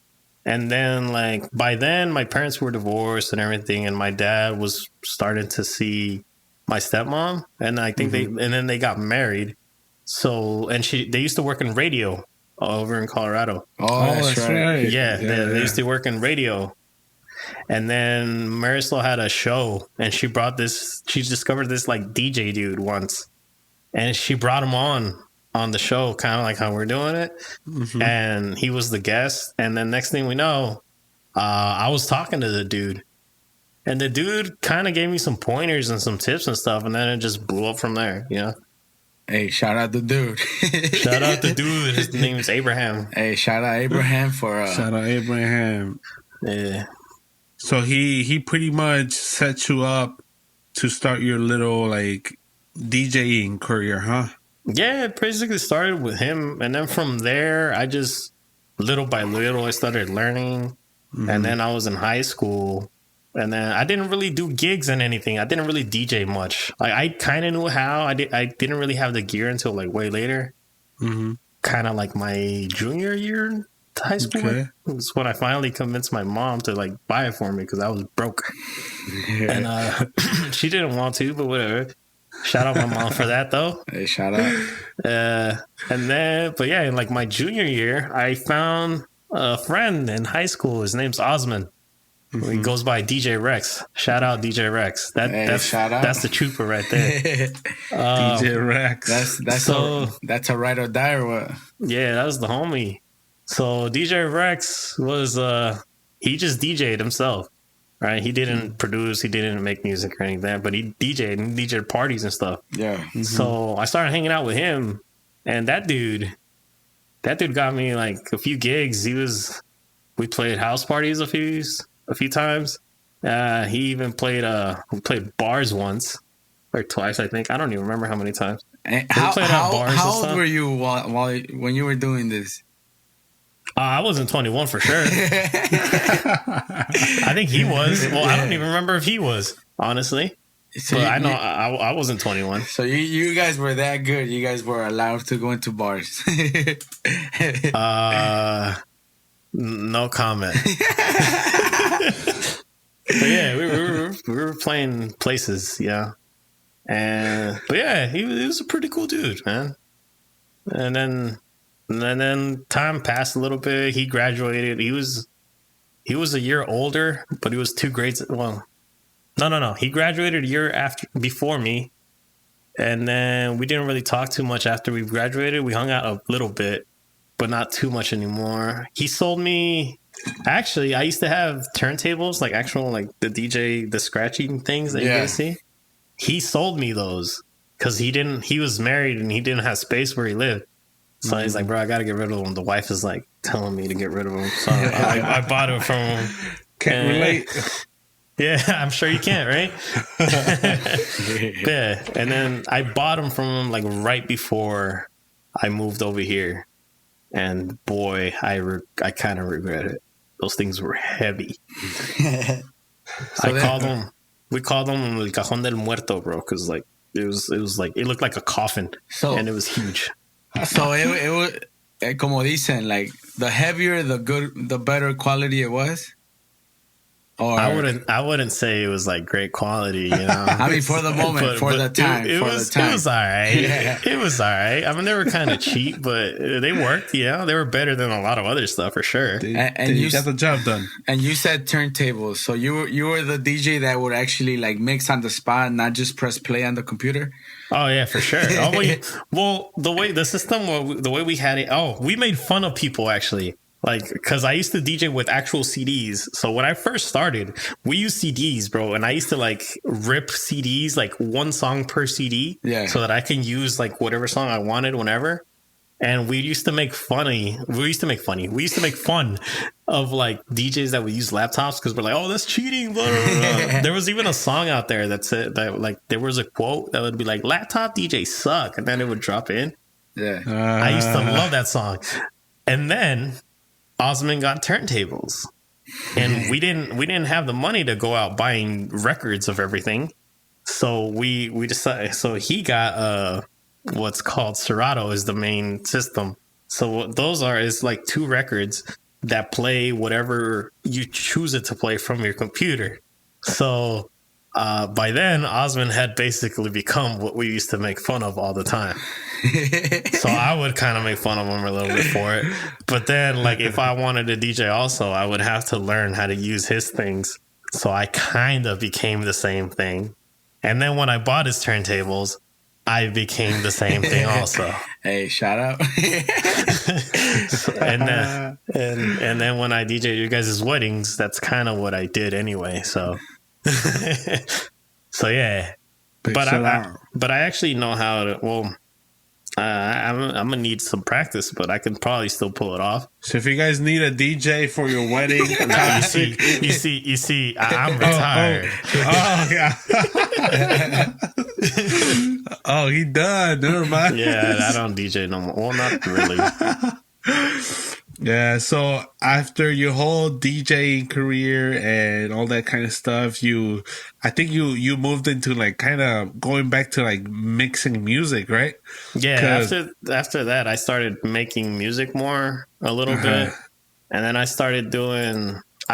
[SPEAKER 3] And then like by then my parents were divorced and everything, and my dad was starting to see my stepmom, and I think they got married. So they used to work in radio over in Colorado.
[SPEAKER 1] Oh, that's right.
[SPEAKER 3] Yeah, they used to work in radio. And then Marisol had a show, and she discovered this like DJ dude once, and she brought him on the show, kind of like how we're doing it. And he was the guest. And then next thing we know, I was talking to the dude. And the dude kind of gave me some pointers and some tips and stuff, and then it just blew up from there, you know?
[SPEAKER 1] Hey, shout out the dude.
[SPEAKER 3] Shout out the dude. His name is Abraham.
[SPEAKER 1] Hey, shout out Abraham for...
[SPEAKER 2] Shout out Abraham.
[SPEAKER 3] Yeah.
[SPEAKER 2] So he pretty much set you up to start your little, like, DJing career, huh?
[SPEAKER 3] Yeah, it basically started with him. And then from there, I just, little by little, I started learning. And then I was in high school. And then I didn't really do gigs and anything. I didn't really DJ much. Like I kind of knew how. I didn't really have the gear until like way later. Kind of like my junior year in high school. Okay. It was when I finally convinced my mom to like buy it for me because I was broke. And she didn't want to, but whatever. Shout out my mom for that though.
[SPEAKER 1] Hey, shout out.
[SPEAKER 3] And then, but yeah, in like my junior year, I found a friend in high school. His name's Osman. He goes by DJ Rex. Shout out DJ Rex. That's the trooper right there.
[SPEAKER 2] DJ Rex.
[SPEAKER 1] That's a ride or die or what?
[SPEAKER 3] Yeah, that was the homie. So DJ Rex was he just DJ'd himself. right? He didn't produce, he didn't make music or anything, but he DJed parties and stuff.
[SPEAKER 1] Yeah.
[SPEAKER 2] Mm-hmm.
[SPEAKER 3] So I started hanging out with him, and that dude got me like a few gigs. We played house parties a few times. He even played bars once or twice, I think. I don't even remember how many times.
[SPEAKER 1] And
[SPEAKER 3] We played at bars and
[SPEAKER 1] how old
[SPEAKER 3] stuff.
[SPEAKER 1] were you when you were doing this?
[SPEAKER 3] I wasn't 21 for sure. I think he was. Well, I don't even remember if he was, honestly.
[SPEAKER 1] So
[SPEAKER 3] But I know I wasn't 21.
[SPEAKER 1] So you guys were that good. You guys were allowed to go into bars.
[SPEAKER 3] No comment. But yeah, we were playing places, yeah. But yeah, he was a pretty cool dude, man. And then time passed a little bit. He graduated. He was a year older, but he was 2 grades. Well, no. He graduated a year before me, and then we didn't really talk too much after we graduated. We hung out a little bit, but not too much anymore. He sold me. Actually, I used to have turntables, like actual, like the DJ, the scratching things that you guys see. He sold me those because he was married and he didn't have space where he lived. So he's like, bro, I got to get rid of them. The wife is like telling me to get rid of them. So I bought it from him.
[SPEAKER 2] Can't relate.
[SPEAKER 3] Yeah, I'm sure you can't, right? Yeah. And then I bought them from him like right before I moved over here. And boy, I kind of regret it. Those things were heavy. We called them El Cajón del Muerto, bro, because like it was like it looked like a coffin, and it was huge.
[SPEAKER 1] So it was, como dicen, like the heavier, the better quality it was. Or
[SPEAKER 3] I wouldn't say it was like great quality, you know.
[SPEAKER 1] I mean, for the moment, for the time.
[SPEAKER 3] It was all right. Yeah. It was all right. I mean, they were kind of cheap, but they worked. Yeah, they were better than a lot of other stuff for sure.
[SPEAKER 2] And you got the job done.
[SPEAKER 1] And you said turntables, so you were the DJ that would actually like mix on the spot, not just press play on the computer.
[SPEAKER 3] Oh yeah, for sure. Well, the way we had it. Oh, we made fun of people actually. Like, because I used to DJ with actual CDs. So when I first started, we used CDs, bro. And I used to like rip CDs, like one song per CD.
[SPEAKER 1] Yeah.
[SPEAKER 3] So that I can use like whatever song I wanted whenever. And we used to make fun of like DJs that would use laptops because we're like, oh, that's cheating. Blah, blah, blah. There was even a song out there that said that like there was a quote that would be like, laptop DJs suck. And then it would drop in.
[SPEAKER 1] Yeah.
[SPEAKER 3] I used to love that song. And then Osman got turntables, and we didn't have the money to go out buying records of everything. So we decided. So he got what's called Serato is the main system. So what those is like 2 records that play whatever you choose it to play from your computer. So by then, Osman had basically become what we used to make fun of all the time. So I would kind of make fun of him a little bit for it. But then, like, if I wanted to DJ also, I would have to learn how to use his things. So I kind of became the same thing. And then when I bought his turntables, I became the same thing also.
[SPEAKER 1] Hey, shout out.
[SPEAKER 3] And then when I DJ you guys' weddings, that's kind of what I did anyway. So so yeah. But I actually know how to. Well, I'm gonna need some practice, but I can probably still pull it off.
[SPEAKER 2] So if you guys need a DJ for your wedding,
[SPEAKER 3] you see, I'm retired.
[SPEAKER 2] Oh, he done. Never mind.
[SPEAKER 3] Yeah, I don't DJ no more. Well, not really.
[SPEAKER 2] Yeah, so after your whole DJ career and all that kind of stuff, I think you moved into like kind of going back to like mixing music, right?
[SPEAKER 3] Yeah, after that, I started making music more a little bit. And then I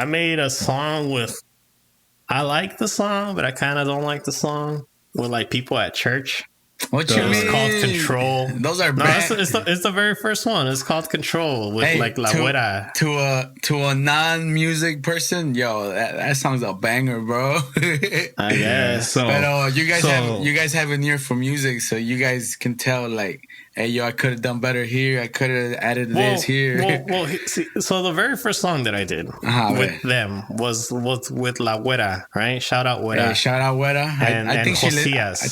[SPEAKER 3] made a song I like the song, but I kind of don't like the song with like people at church.
[SPEAKER 1] What you mean?
[SPEAKER 3] It's called Control.
[SPEAKER 1] Those are bad.
[SPEAKER 3] It's the very first one. It's called Control with like La Güera.
[SPEAKER 1] To a non-music person, yo, that song's a banger, bro.
[SPEAKER 3] I guess.
[SPEAKER 1] But you guys have an ear for music, so you guys can tell like hey, yo, I could have done better here. I could have added this here.
[SPEAKER 3] See, so the very first song that I did with them was with La Güera, right? Shout out Güera.
[SPEAKER 1] Hey, shout out Güera. I think
[SPEAKER 3] Josias.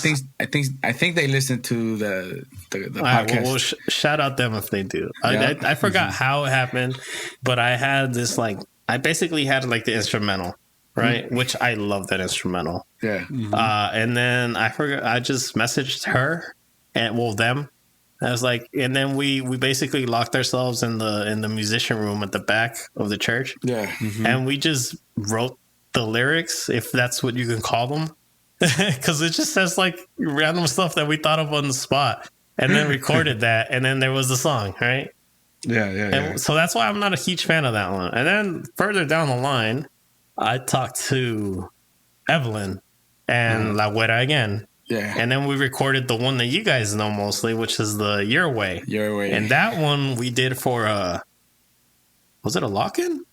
[SPEAKER 1] I think they listen to the podcast.
[SPEAKER 3] Right, well, shout out them if they do. Yeah. I forgot how it happened, but I had this I basically had the instrumental, right? Which I love that instrumental.
[SPEAKER 1] Yeah.
[SPEAKER 3] And then I forgot. I just messaged her and them. I was like, and then we basically locked ourselves in the musician room at the back of the church.
[SPEAKER 1] Yeah.
[SPEAKER 3] And we just wrote the lyrics, if that's what you can call them, because it just says random stuff that we thought of on the spot, and then recorded that, and then there was the song, right?
[SPEAKER 2] Yeah.
[SPEAKER 3] So that's why I'm not a huge fan of that one. And then further down the line, I talked to Evelyn and La Güera again.
[SPEAKER 1] Yeah.
[SPEAKER 3] And then we recorded the one that you guys know mostly, which is the Your Way.
[SPEAKER 1] Your Way.
[SPEAKER 3] And that one we did for was it a lock-in?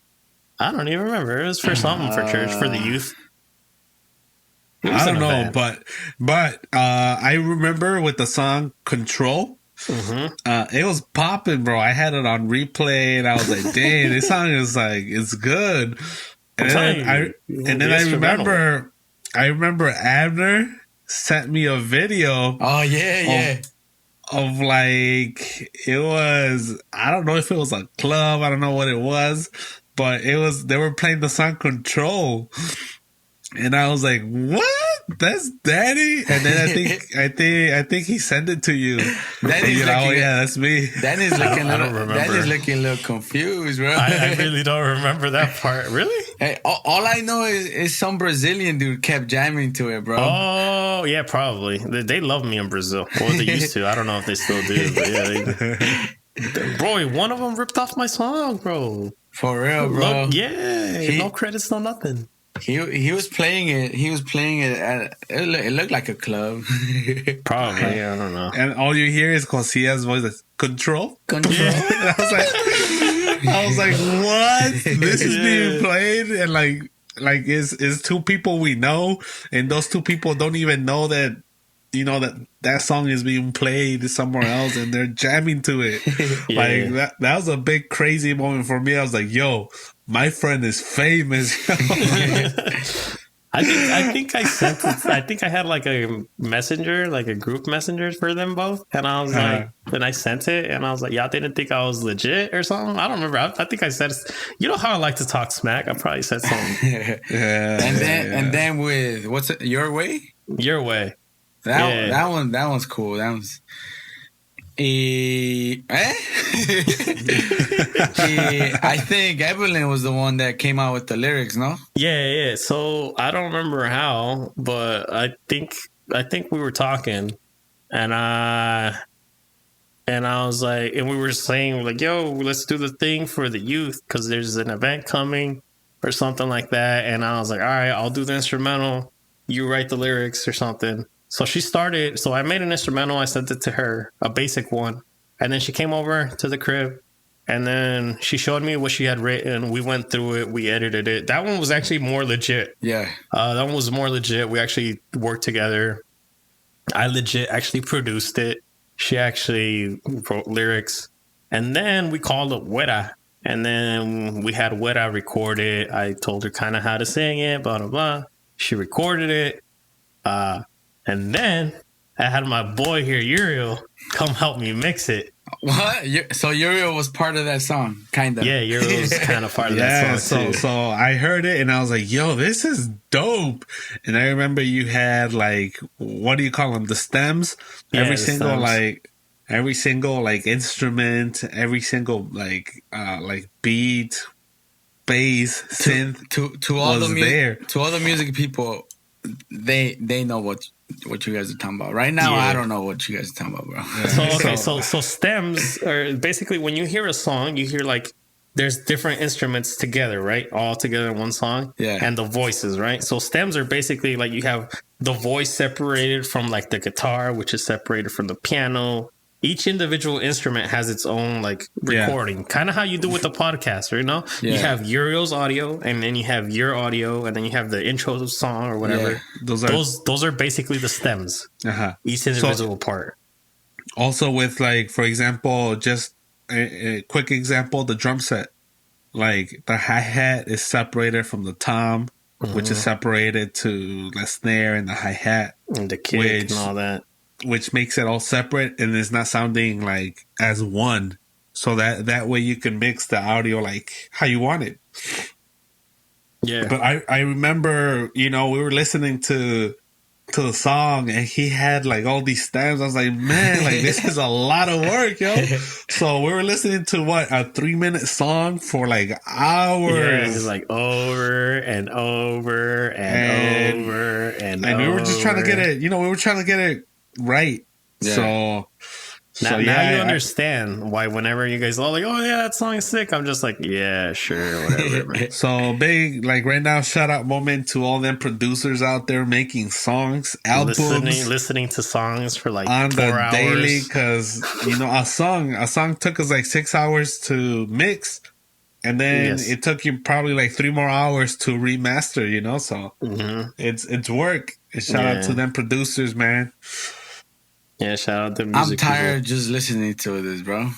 [SPEAKER 3] I don't even remember. It was for something for church, for the youth.
[SPEAKER 2] I don't know, but I remember with the song Control. It was popping, bro. I had it on replay, and I was like, "Dang, this song is it's good." And then I remember Abner sent me a video.
[SPEAKER 1] Oh yeah.
[SPEAKER 2] Of it was, I don't know if it was a club, I don't know what it was, but they were playing the song Control, and I was like, what? That's Danny? And then I think he sent it to you. That's me.
[SPEAKER 1] Danny's looking Danny's looking a little confused, bro.
[SPEAKER 3] I really don't remember that part. Really?
[SPEAKER 1] Hey, all I know is some Brazilian dude kept jamming to it, bro.
[SPEAKER 3] Oh yeah, probably. They love me in Brazil. Well, they used to. I don't know if they still do, but yeah. Bro, one of them ripped off my song, bro.
[SPEAKER 1] For real, bro.
[SPEAKER 3] No credits, no nothing.
[SPEAKER 1] He was playing it. He was playing it at. It looked like a club.
[SPEAKER 3] Probably, I don't know.
[SPEAKER 2] And all you hear is Josia's voice. Like, Control.
[SPEAKER 1] Yeah.
[SPEAKER 2] I was like, what? This is being played, and is two people we know, and those two people don't even know that. That song is being played somewhere else, and they're jamming to it.
[SPEAKER 3] Yeah.
[SPEAKER 2] That was a big crazy moment for me. I was like, yo, my friend is famous.
[SPEAKER 3] I think I sent it. I think I had a messenger, a group messenger for them both, and I was and I sent it, and I was like, y'all didn't think I was legit or something. I don't remember. I think I said, you know how I like to talk smack. I probably said something.
[SPEAKER 1] And then with what's it? Your Way.
[SPEAKER 3] Your Way.
[SPEAKER 1] That one's cool. That one's. I think Evelyn was the one that came out with the lyrics, no?
[SPEAKER 3] Yeah. So I don't remember how, but I think we were talking, and I was like, and we were saying yo, let's do the thing for the youth because there's an event coming or something like that. And I was like, all right, I'll do the instrumental. You write the lyrics or something. So she started. So I made an instrumental. I sent it to her, a basic one. And then she came over to the crib. And then she showed me what she had written. We went through it. We edited it. That one was actually more legit.
[SPEAKER 1] Yeah.
[SPEAKER 3] That one was more legit. We actually worked together. I legit actually produced it. She actually wrote lyrics. And then we called it Güera. And then we had Güera record it. I told her kind of how to sing it, blah, blah, blah. She recorded it. And then I had my boy here, Uriel, come help me mix it.
[SPEAKER 1] What? So Uriel was part of that song, kind of.
[SPEAKER 3] Yeah, Uriel was kind of part of that song too.
[SPEAKER 2] So I heard it and I was like, yo, this is dope. And I remember you had what do you call them? The stems?
[SPEAKER 3] Yeah,
[SPEAKER 2] every single instrument, every single beat, bass, synth
[SPEAKER 1] to all the music people, they know what you guys are talking about. Right now, I don't know what you guys are talking about, bro.
[SPEAKER 3] Yeah. So stems are basically when you hear a song, you hear there's different instruments together, right? All together in one song.
[SPEAKER 1] Yeah.
[SPEAKER 3] And the voices, right? So stems are basically you have the voice separated from the guitar, which is separated from the piano. Each individual instrument has its own recording, kind of how you do with the podcast, Yeah. You have Uriel's audio, and then you have your audio, and then you have the intro song or whatever.
[SPEAKER 2] Yeah.
[SPEAKER 3] Those are basically the stems.
[SPEAKER 2] Uh-huh.
[SPEAKER 3] Each individual part.
[SPEAKER 2] Also with like, for example, just a quick example, the drum set. Like the hi-hat is separated from the tom, which is separated to the snare and the hi-hat.
[SPEAKER 3] And the kick and all that.
[SPEAKER 2] Which makes it all separate and it's not sounding like as one. So that way you can mix the audio like how you want it.
[SPEAKER 3] Yeah.
[SPEAKER 2] But I remember, we were listening to the song and he had like all these stems. I was like, man, like this is a lot of work, yo. So we were listening to a 3-minute song for like hours.
[SPEAKER 3] Yeah, it's like over and over and over and
[SPEAKER 2] we were just trying to get it, we were trying to get it right.
[SPEAKER 3] Yeah. Now you understand why whenever you guys all like, oh yeah, that song is sick, I'm just like, yeah, sure, whatever.
[SPEAKER 2] So big, like right now, shout out moment to all them producers out there making songs, albums,
[SPEAKER 3] listening to songs for like
[SPEAKER 2] on
[SPEAKER 3] 4 hours.
[SPEAKER 2] Daily, because a song took us like 6 hours to mix, and then it took you probably like 3 more hours to remaster. So it's work. And shout out to them producers, man.
[SPEAKER 3] Yeah, shout out to music.
[SPEAKER 1] I'm tired just listening to this, bro.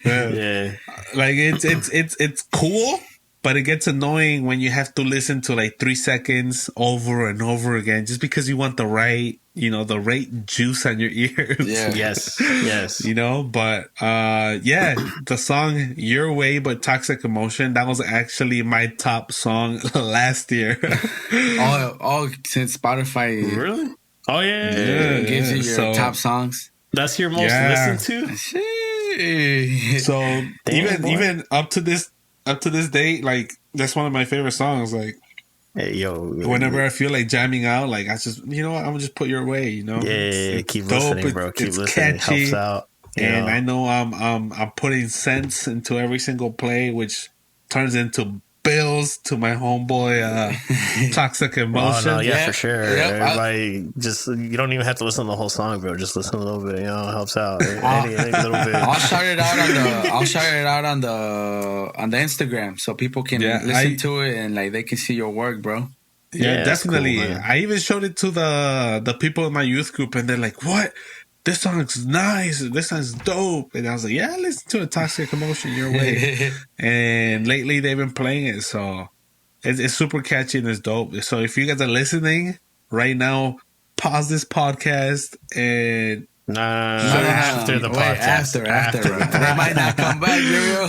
[SPEAKER 2] Yeah. Like it's cool, but it gets annoying when you have to listen to like 3 seconds over and over again just because you want the right juice on your ears.
[SPEAKER 1] Yeah.
[SPEAKER 3] Yes.
[SPEAKER 2] But the song Your Way by Toxic Emotion, that was actually my top song last year.
[SPEAKER 1] all since Spotify.
[SPEAKER 3] Really? Oh yeah.
[SPEAKER 1] Gives you your top songs.
[SPEAKER 3] That's your most listened to?
[SPEAKER 2] So even up to this date, like that's one of my favorite songs. Like,
[SPEAKER 3] hey, yo,
[SPEAKER 2] whenever I feel like jamming out, like I just, what, I'm gonna just put Your Way.
[SPEAKER 3] Yeah,
[SPEAKER 2] it's
[SPEAKER 3] keep
[SPEAKER 2] dope.
[SPEAKER 3] listening, bro. Keep
[SPEAKER 2] it's
[SPEAKER 3] listening.
[SPEAKER 2] Catchy,
[SPEAKER 3] it helps out.
[SPEAKER 2] And I know I'm putting sense into every single play, which turns into bills to my homeboy Toxic Emotion.
[SPEAKER 3] Oh no, yeah, for sure. Everybody you don't even have to listen to the whole song, bro. Just listen a little bit, it helps out. Any little bit.
[SPEAKER 1] I'll shout it out on the Instagram so people can listen to it and like they can see your work, bro.
[SPEAKER 2] Yeah, definitely.
[SPEAKER 3] Cool,
[SPEAKER 2] I even showed it to the people in my youth group and they're like, what? This song's nice. This song's dope. And I was like, yeah, listen to a Toxic Emotion Your Way. And lately they've been playing it. So it's super catchy and it's dope. So if you guys are listening right now, pause this podcast and...
[SPEAKER 3] No, after the podcast.
[SPEAKER 1] After. They might not come back, yo.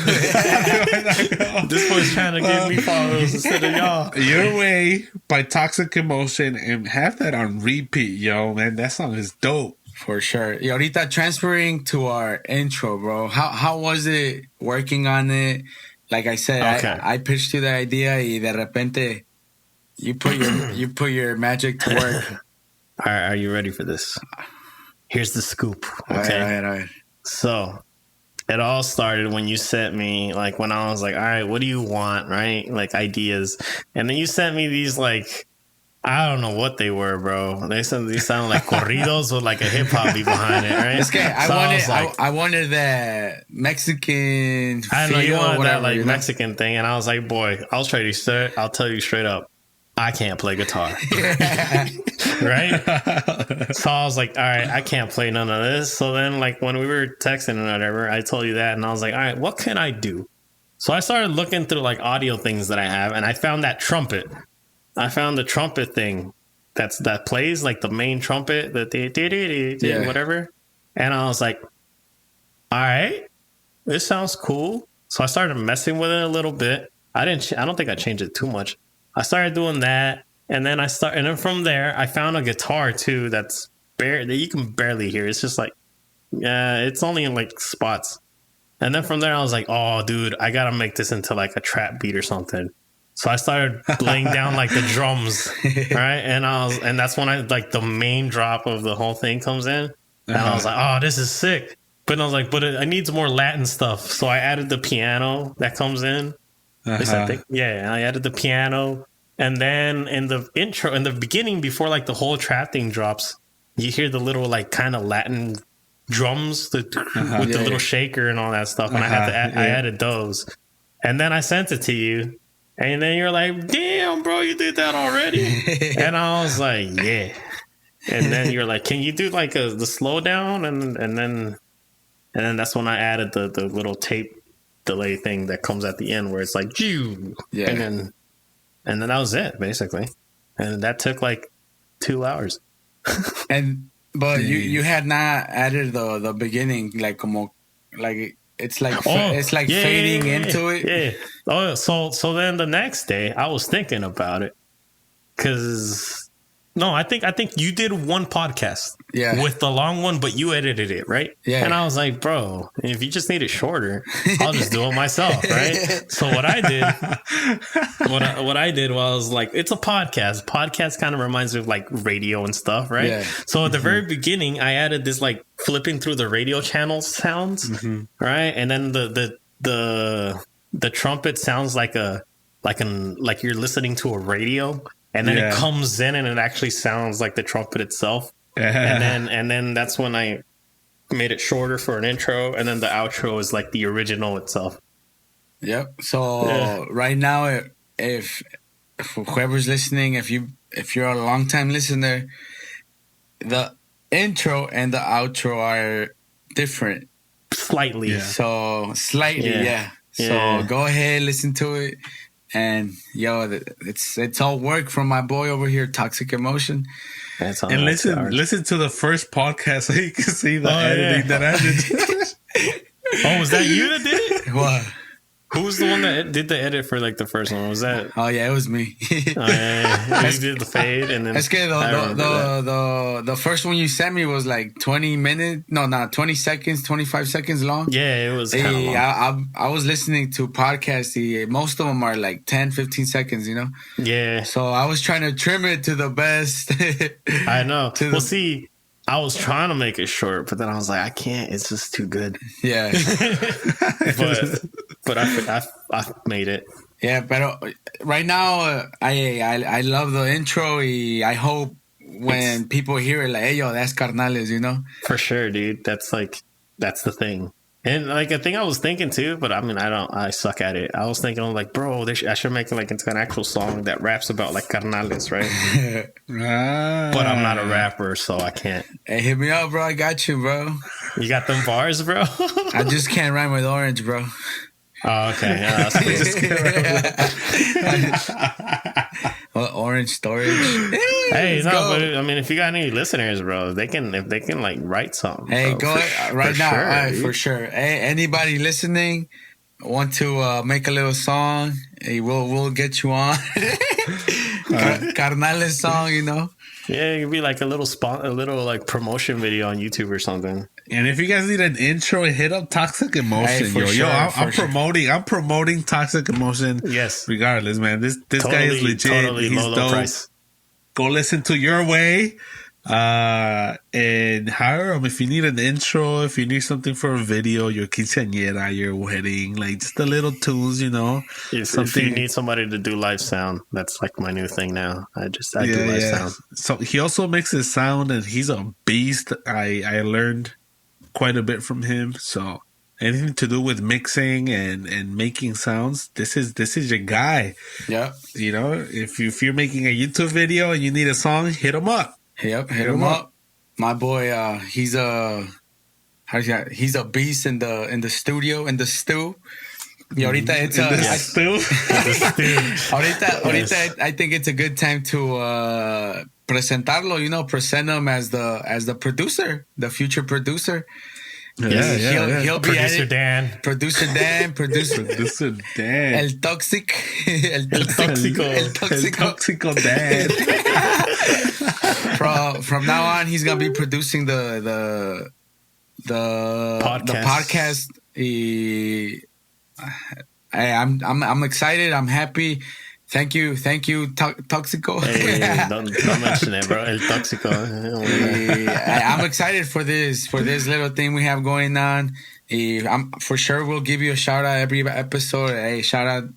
[SPEAKER 3] This boy's trying to give me followers instead of y'all.
[SPEAKER 2] Your Way by Toxic Emotion and have that on repeat, yo, man. That song is dope.
[SPEAKER 1] For sure. Y ahorita transferring to our intro, bro. How was it working on it? Like I said, I pitched you the idea y de repente you put your magic to work.
[SPEAKER 3] All right, are you ready for this? Here's the scoop. Okay.
[SPEAKER 1] All right.
[SPEAKER 3] So it all started when you sent me, like, when I was like, all right, what do you want? Right? Like ideas. And then you sent me these, like, I don't know what they were, bro. They sound like corridos with like a hip hop beat behind it, right?
[SPEAKER 1] Okay, I wanted that Mexican.
[SPEAKER 3] I know you wanted that like Mexican thing, and I was like, boy, I'll tell you straight up, I can't play guitar, right? So I was like, all right, I can't play none of this. So then, like when we were texting and whatever, I told you that, and I was like, all right, what can I do? So I started looking through like audio things that I have, and I found that trumpet. I found the trumpet thing that plays like the main trumpet, the whatever. And I was like, all right, this sounds cool. So I started messing with it a little bit. I don't think I changed it too much. I started doing that. And then and then from there, I found a guitar too that you can barely hear. It's just like, it's only in like spots. And then from there, I was like, oh, dude, I got to make this into like a trap beat or something. So I started laying down like the drums, right? And that's when the main drop of the whole thing comes in. And I was like, oh, this is sick. But I was like, it needs more Latin stuff. So I added the piano that comes in. I added the piano. And then in the beginning, before like the whole trap thing drops, you hear the little like kind of Latin drums with the little shaker and all that stuff. And I added those. And then I sent it to you. And then you're like, damn, bro, you did that already? And I was like, yeah. And then you're like, can you do like the slowdown? And then that's when I added the little tape delay thing that comes at the end where it's like, Jew.
[SPEAKER 1] Yeah.
[SPEAKER 3] And then that was it, basically. And that took like 2 hours.
[SPEAKER 1] But you had not added the beginning, like it's like fading into it.
[SPEAKER 3] Yeah. Oh, so then the next day I was thinking about it because no, I think you did one podcast with the long one, but you edited it, right?
[SPEAKER 1] Yeah.
[SPEAKER 3] And I was like, bro, if you just need it shorter, I'll just do it myself, right? So what I did was like, it's a podcast. Podcast kind of reminds me of like radio and stuff, right?
[SPEAKER 1] Yeah.
[SPEAKER 3] So at the very beginning, I added this like flipping through the radio channel sounds, right? And then the trumpet sounds like you're listening to a radio. And then it comes in and it actually sounds like the trumpet itself. And then that's when I made it shorter for an intro. And then the outro is like the original itself.
[SPEAKER 1] Yep. So right now, if whoever's listening, if you're a long time listener, the intro and the outro are different.
[SPEAKER 3] Slightly.
[SPEAKER 1] Yeah. So slightly, So go ahead, listen to it. And it's all work from my boy over here, Toxic Emotion.
[SPEAKER 2] And listen to the first podcast so you can see the editing that I did.
[SPEAKER 3] Oh, was that you that did it?
[SPEAKER 1] What?
[SPEAKER 3] Who was the one that did the edit for like the first one? Was that?
[SPEAKER 1] Oh yeah, it was me.
[SPEAKER 3] You did the fade and then.
[SPEAKER 1] It's good. The first one you sent me was like 20 seconds, 25 seconds long.
[SPEAKER 3] Yeah, it was. Long.
[SPEAKER 1] I was listening to podcasts. Most of them are like 10, 15 seconds. You know.
[SPEAKER 3] Yeah.
[SPEAKER 1] So I was trying to trim it to the best.
[SPEAKER 3] I know. See. I was trying to make it short, but then I was like, I can't. It's just too good.
[SPEAKER 1] Yeah.
[SPEAKER 3] but I made it.
[SPEAKER 1] Yeah, but right now I love the intro. I hope when people hear it, like, hey, yo, that's Carnales, you know?
[SPEAKER 3] For sure, dude. That's the thing. And like a thing I was thinking too, but I mean, I suck at it. I was thinking, like, bro, I should make it like into an actual song that raps about like carnales, right? But I'm not a rapper, so I can't.
[SPEAKER 1] Hey, hit me up, bro. I got you, bro.
[SPEAKER 3] You got them bars, bro?
[SPEAKER 1] I just can't rhyme with orange, bro.
[SPEAKER 3] Oh, okay. Yeah, that's cool.
[SPEAKER 1] Well, orange storage.
[SPEAKER 3] Hey, no, but I mean, if you got any listeners, bro, if they can like write something.
[SPEAKER 1] Hey,
[SPEAKER 3] bro,
[SPEAKER 1] go ahead right now. Sure, all right, for sure. Hey, anybody listening want to make a little song? Hey, we'll get you on. Carnales song, you know.
[SPEAKER 3] Yeah, it could be like a little like promotion video on YouTube or something.
[SPEAKER 2] And if you guys need an intro, hit up Toxic Emotion,
[SPEAKER 1] hey,
[SPEAKER 2] I'm promoting Toxic Emotion.
[SPEAKER 3] Yes,
[SPEAKER 2] regardless, man. This guy is legit.
[SPEAKER 3] Totally
[SPEAKER 2] He's
[SPEAKER 3] low
[SPEAKER 2] dope.
[SPEAKER 3] Price.
[SPEAKER 2] Go listen to Your Way, and hire him if you need an intro, if you need something for a video, your quinceañera, your wedding, like just the little tools, you know.
[SPEAKER 3] If you need somebody to do live sound, that's like my new thing now. I do live sound.
[SPEAKER 2] So he also mixes sound, and he's a beast. I learned quite a bit from him. So anything to do with mixing and making sounds, this is your guy.
[SPEAKER 1] Yeah.
[SPEAKER 2] You know, if you're making a YouTube video and you need a song, hit him up.
[SPEAKER 1] Yep, hit him up. My boy, he's a beast in the studio, in the stew. Y ahorita it's ahorita I think it's a good time to presentarlo, you know, present him as the producer, the future producer. He'll be
[SPEAKER 3] Producer Dan.
[SPEAKER 1] Producer Dan. El Toxic. El
[SPEAKER 2] Toxico Dan.
[SPEAKER 1] From now on, he's gonna be producing the podcast. I'm excited. I'm happy. Thank you, Toxico.
[SPEAKER 3] Hey, don't mention it, bro. El Toxico.
[SPEAKER 1] I'm excited for this little thing we have going on. I'm for sure we'll give you a shout out every episode. Hey, shout out.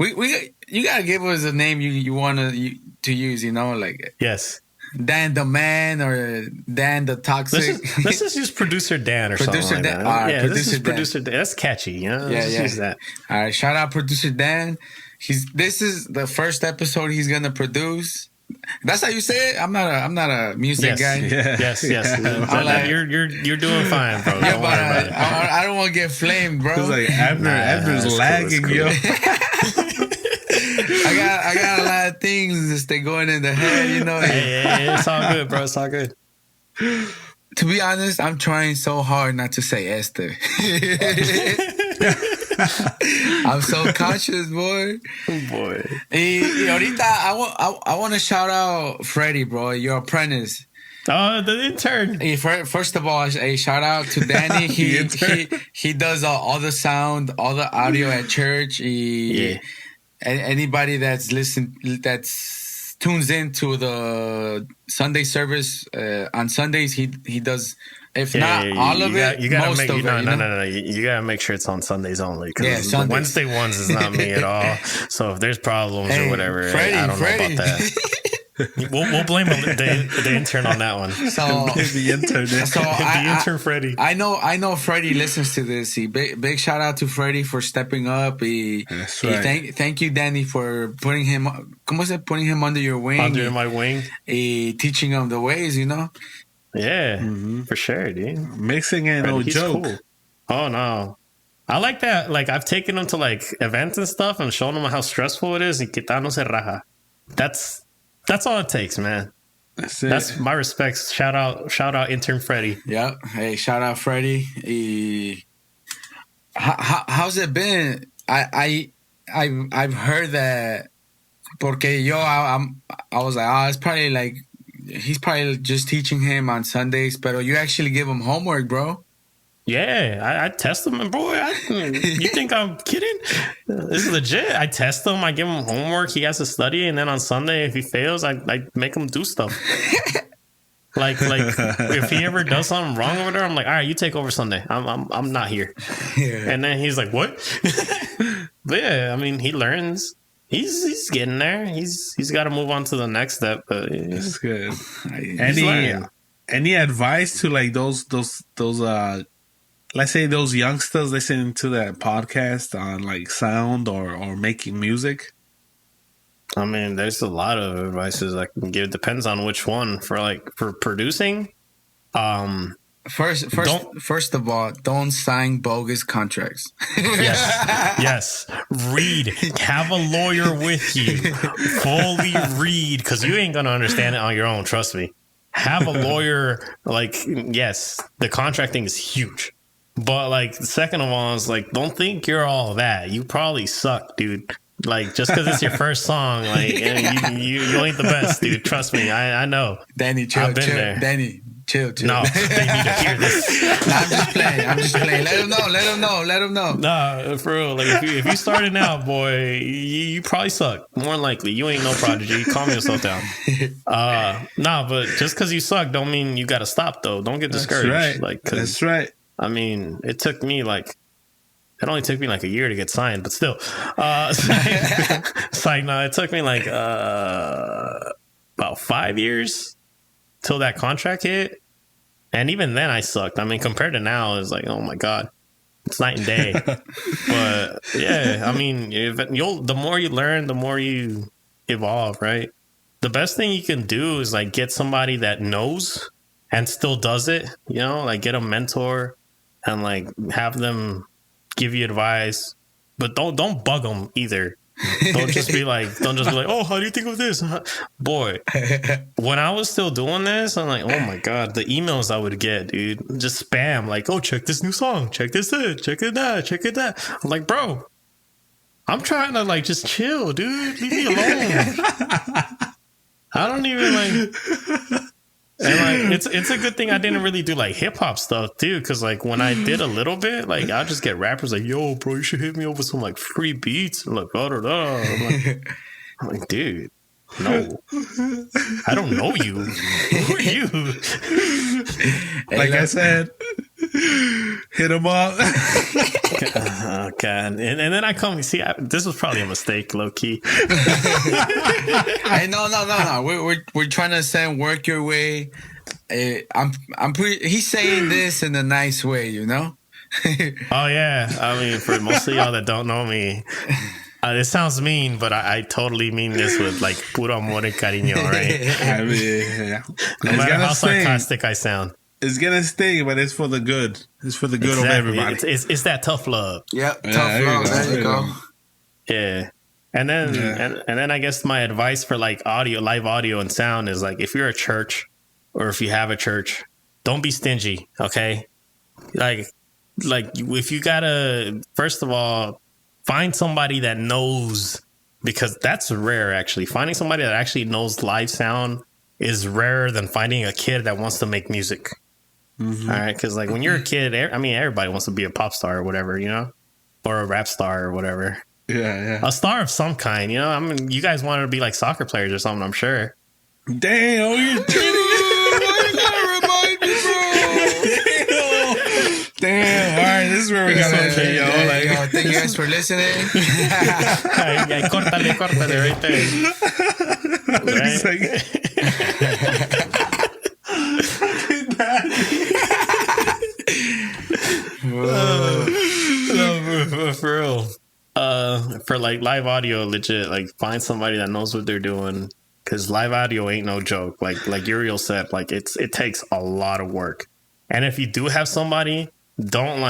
[SPEAKER 1] You gotta give us a name you want to use. You know, like
[SPEAKER 3] yes.
[SPEAKER 1] Dan the Man or Dan the Toxic.
[SPEAKER 3] Let's just use Producer Dan or something like that.
[SPEAKER 1] All right,
[SPEAKER 3] yeah, this is Producer Dan. That's catchy, you know? Let's use that.
[SPEAKER 1] All right, shout out Producer Dan. This is the first episode he's gonna produce. That's how you say it. I'm not a music
[SPEAKER 3] Yes.
[SPEAKER 1] guy.
[SPEAKER 2] Yeah.
[SPEAKER 3] Yes.
[SPEAKER 1] I'm like-
[SPEAKER 3] You're doing fine, bro.
[SPEAKER 1] Yeah,
[SPEAKER 3] Don't
[SPEAKER 1] but
[SPEAKER 3] worry about it.
[SPEAKER 1] I don't want to get flamed, bro.
[SPEAKER 2] It's like Abner's
[SPEAKER 3] it's
[SPEAKER 2] lagging,
[SPEAKER 3] cool,
[SPEAKER 2] yo.
[SPEAKER 1] I got a lot of things just they going in the head, you know.
[SPEAKER 3] Hey, it's all good, bro. It's all good.
[SPEAKER 1] To be honest, I'm trying so hard not to say Esther. I'm so conscious, boy.
[SPEAKER 3] Oh, boy.
[SPEAKER 1] Y ahorita, I want to shout out Freddie, bro, your apprentice.
[SPEAKER 3] Oh, the intern.
[SPEAKER 1] Hey, first of all, a shout out to Danny. He does all the sound, all the audio at church.
[SPEAKER 3] Yeah.
[SPEAKER 1] Anybody that's tunes into the Sunday service on Sundays, he does. If not all of it,
[SPEAKER 3] you gotta
[SPEAKER 1] most
[SPEAKER 3] make,
[SPEAKER 1] of it.
[SPEAKER 3] No. You gotta make sure it's on Sundays only. Because
[SPEAKER 1] Yeah,
[SPEAKER 3] the
[SPEAKER 1] Sundays.
[SPEAKER 3] Wednesday ones is not me at all. So if there's problems or whatever,
[SPEAKER 1] Freddie,
[SPEAKER 3] I don't know about that. We'll blame the intern on that one.
[SPEAKER 1] So
[SPEAKER 2] The intern.
[SPEAKER 3] The intern Freddie.
[SPEAKER 1] I know Freddie listens to this. Big shout out to Freddie for stepping up.
[SPEAKER 2] That's right.
[SPEAKER 1] Thank you, Danny, for putting him. ¿Cómo se? Putting him under your wing.
[SPEAKER 3] Under my wing.
[SPEAKER 1] Teaching him the ways, you know.
[SPEAKER 3] Yeah, for sure, dude.
[SPEAKER 2] Mixing it, no
[SPEAKER 3] He's
[SPEAKER 2] joke.
[SPEAKER 3] cool. Oh no. I like that. Like I've taken him to like events and stuff and shown him how stressful it is. Y quitándose raja. That's all it takes, man.
[SPEAKER 2] That's it.
[SPEAKER 3] That's my respects. Shout out intern Freddie.
[SPEAKER 1] Yeah. Hey, shout out Freddie. How's it been? I've heard that. Porque I was like, it's probably like he's probably just teaching him on Sundays, but you actually give him homework, bro.
[SPEAKER 3] Yeah, I test him, and boy, you think I'm kidding? This is legit. I test him. I give him homework. He has to study, and then on Sunday, if he fails, I make him do stuff. like if he ever does something wrong over there, I'm like, all right, you take over Sunday. I'm not here.
[SPEAKER 1] Yeah.
[SPEAKER 3] And then he's like, what? But yeah, I mean, he learns. He's getting there. He's got to move on to the next step. But
[SPEAKER 2] That's good.
[SPEAKER 3] learning.
[SPEAKER 2] Any advice to like those let's say those youngsters listening to that podcast on like sound or making music?
[SPEAKER 3] I mean, there's a lot of advices I can give. It depends on which one. For producing,
[SPEAKER 1] First of all, don't sign bogus contracts.
[SPEAKER 3] yes. Read. Have a lawyer with you. Fully read, because you ain't gonna understand it on your own. Trust me. Have a lawyer. Like, yes, the contracting is huge. But like, second of all, is like, don't think you're all that. You probably suck, dude. Like, just because it's your first song, like, and you ain't the best, dude. Trust me, I know.
[SPEAKER 1] Danny, chill.
[SPEAKER 3] I've been there.
[SPEAKER 1] Danny, chill.
[SPEAKER 3] No, they need to hear this.
[SPEAKER 1] Nah, I'm just playing. Let him know.
[SPEAKER 3] Nah, for real. Like, if you starting out, boy, you probably suck. More than likely, you ain't no prodigy. Calm yourself down. Nah, but just because you suck, don't mean you got to stop. Though, don't get discouraged.
[SPEAKER 2] That's right.
[SPEAKER 3] Like,
[SPEAKER 2] That's right.
[SPEAKER 3] I mean, it only took me like a year to get signed, but still, it's like, no, it took me like about 5 years till that contract hit. And even then I sucked. I mean, compared to now, it's like, oh my God, it's night and day. But yeah, I mean, the more you learn, the more you evolve, right? The best thing you can do is like get somebody that knows and still does it, you know, like get a mentor and like have them give you advice, but don't bug them either. Don't just be like, oh, how do you think of this? Boy, when I was still doing this, I'm like, oh my God, the emails I would get, dude, just spam, like, oh, check this new song, check this, check it that. I'm like, bro, I'm trying to like just chill, dude. Leave me alone. I don't even like. And like, it's a good thing I didn't really do like hip hop stuff too, because like when I did a little bit, like I'll just get rappers like, yo, bro, you should hit me up with some like free beats. And like, I'm like, dude, no, I don't know you. Who are you?
[SPEAKER 2] Like I said, hit them up.
[SPEAKER 3] Oh God! And then I come. See, this was probably a mistake, low key.
[SPEAKER 1] Hey, no. We're trying to send work your way. I'm pretty. He's saying this in a nice way, you know.
[SPEAKER 3] Oh yeah, I mean, for most of y'all that don't know me, This sounds mean, but I totally mean this with like puro amor y cariño, right?
[SPEAKER 2] I mean, yeah.
[SPEAKER 3] No matter how sarcastic I sound.
[SPEAKER 2] It's gonna sting, but it's for the good. It's for the good of everybody.
[SPEAKER 3] It's that tough love.
[SPEAKER 1] Yep, tough love. There you go.
[SPEAKER 3] Yeah. And then and then I guess my advice for like live audio and sound is like if you're a church or if you have a church, don't be stingy, okay? Like if you gotta, first of all, find somebody that knows, because that's rare actually. Finding somebody that actually knows live sound is rarer than finding a kid that wants to make music. Mm-hmm. All right, because like when you're a kid, I mean, everybody wants to be a pop star or whatever, you know, or a rap star or whatever.
[SPEAKER 2] Yeah.
[SPEAKER 3] A star of some kind, you know. I mean, you guys wanted to be like soccer players or something, I'm sure.
[SPEAKER 2] Damn, you're treating Damn. All right, this is where we got to end, yo.
[SPEAKER 1] Thank you guys for listening.
[SPEAKER 3] Córtale right there. No, for real. For like live audio, legit, like find somebody that knows what they're doing, because live audio ain't no joke. Like Uriel said, like it takes a lot of work. And if you do have somebody, don't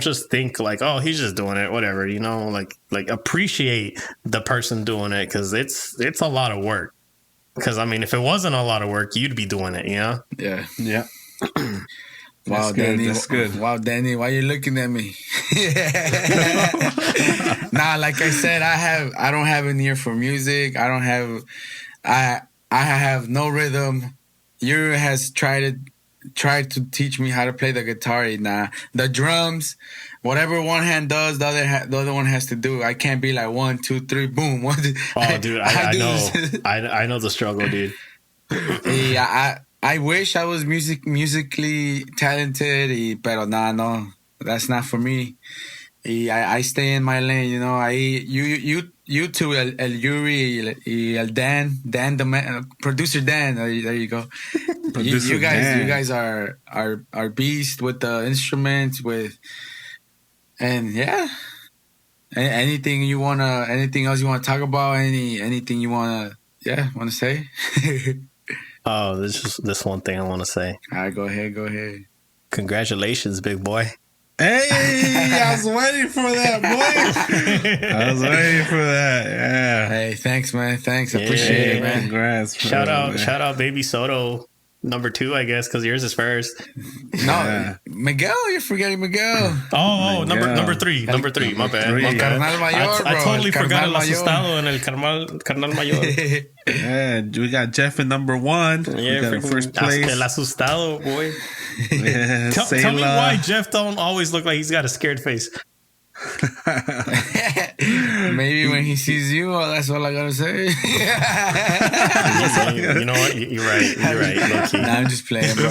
[SPEAKER 3] just think like, oh, he's just doing it, whatever, you know, like appreciate the person doing it, because it's a lot of work. Because I mean, if it wasn't a lot of work, you'd be doing it, you know?
[SPEAKER 1] Yeah. Wow, Danny. That's good. Wow, Danny, why are you looking at me? Nah, like I said, I don't have an ear for music. I have no rhythm. You has tried to teach me how to play the guitar. Nah, the drums, whatever one hand does, the other one has to do. I can't be like 1, 2, 3, boom.
[SPEAKER 3] Oh, dude, I know. I know the struggle, dude.
[SPEAKER 1] Yeah, I wish I was musically talented, pero no, that's not for me. I stay in my lane, you know. You two, El Yuri, El Dan, the man, producer Dan. There you go. You guys are beast with the instruments, and yeah. Anything else you wanna talk about? Anything you wanna say?
[SPEAKER 3] Oh, this one thing I want to say.
[SPEAKER 1] All right, go ahead.
[SPEAKER 3] Congratulations, big boy.
[SPEAKER 2] Hey, I was waiting for that, boy. Yeah.
[SPEAKER 1] Hey, thanks, man. Thanks. Appreciate it, man.
[SPEAKER 2] Congrats.
[SPEAKER 3] Shout out, Baby Soto. Number 2, I guess, because yours is first.
[SPEAKER 1] No, Miguel, you're forgetting Miguel.
[SPEAKER 3] Oh, number three. My bad.
[SPEAKER 1] Carnal Mayor,
[SPEAKER 3] I totally forgot el asustado en el Carnal Mayor.
[SPEAKER 2] Yeah, we got Jeff in number 1.
[SPEAKER 3] Yeah,
[SPEAKER 2] we got in first place.
[SPEAKER 3] El asustado, boy.
[SPEAKER 2] Yeah,
[SPEAKER 3] tell me why Jeff don't always look like he's got a scared face.
[SPEAKER 1] Maybe when he sees you, that's all I gotta say.
[SPEAKER 3] You know what? You're right. Low-key.
[SPEAKER 1] Nah, I'm just playing, bro.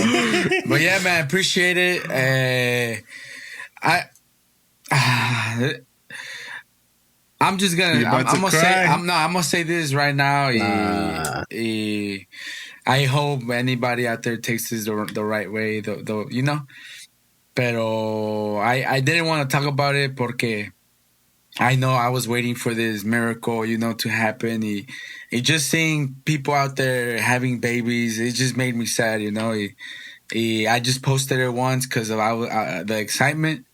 [SPEAKER 1] But yeah, man, appreciate it. I'm just gonna. I'm gonna say this right now. I hope anybody out there takes this the right way. You know. Pero I didn't want to talk about it porque I know I was waiting for this miracle, you know, to happen. It just seeing people out there having babies, it just made me sad, you know. I just posted it once because of the excitement,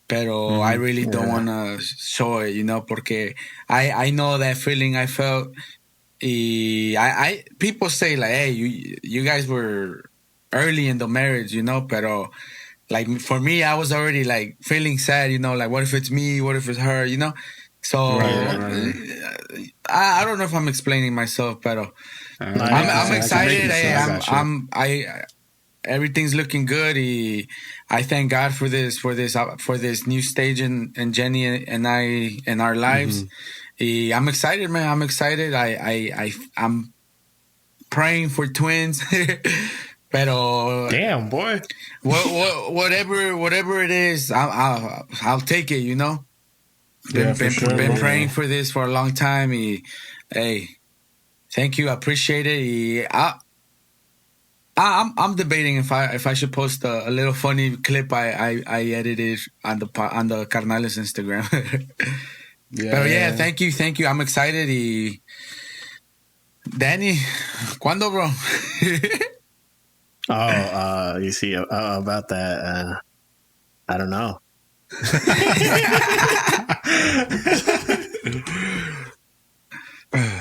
[SPEAKER 1] pero I really don't want to show it, you know, porque I know that feeling I felt. People say like, hey, you guys were early in the marriage, you know, pero like for me, I was already like feeling sad, you know, like what if it's me? What if it's her? You know? So right. I don't know if I'm explaining myself, but I'm excited. Everything's looking good. I thank God for this new stage in Jenny and I in our lives. I'm excited, man. I'm excited. I'm praying for twins. Pero
[SPEAKER 3] damn, boy.
[SPEAKER 1] Whatever it is, I'll take it, you know. Been praying for this for a long time. Hey, thank you. I appreciate it. I'm debating if I should post a little funny clip I edited on the Carnales Instagram. Pero yeah, thank you. I'm excited. Y Danny, ¿cuándo, bro?
[SPEAKER 3] Oh, you see about that? I don't know.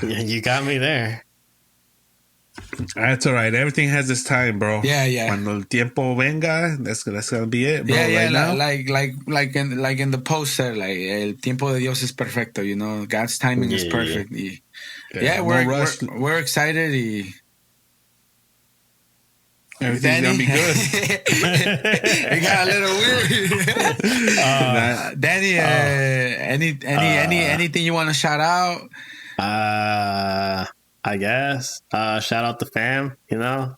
[SPEAKER 3] You got me there.
[SPEAKER 2] That's all right. Everything has its time, bro.
[SPEAKER 1] Yeah.
[SPEAKER 2] Cuando el tiempo venga, that's gonna be it, bro.
[SPEAKER 1] Yeah.
[SPEAKER 2] Right now,
[SPEAKER 1] Like in the poster, like el tiempo de Dios es perfecto. You know, God's timing is perfect.
[SPEAKER 2] Yeah,
[SPEAKER 1] we're excited.
[SPEAKER 2] Everything's gonna be good.
[SPEAKER 1] It got a little weird. Danny, anything you want to shout out?
[SPEAKER 3] I guess. Shout out the fam, you know?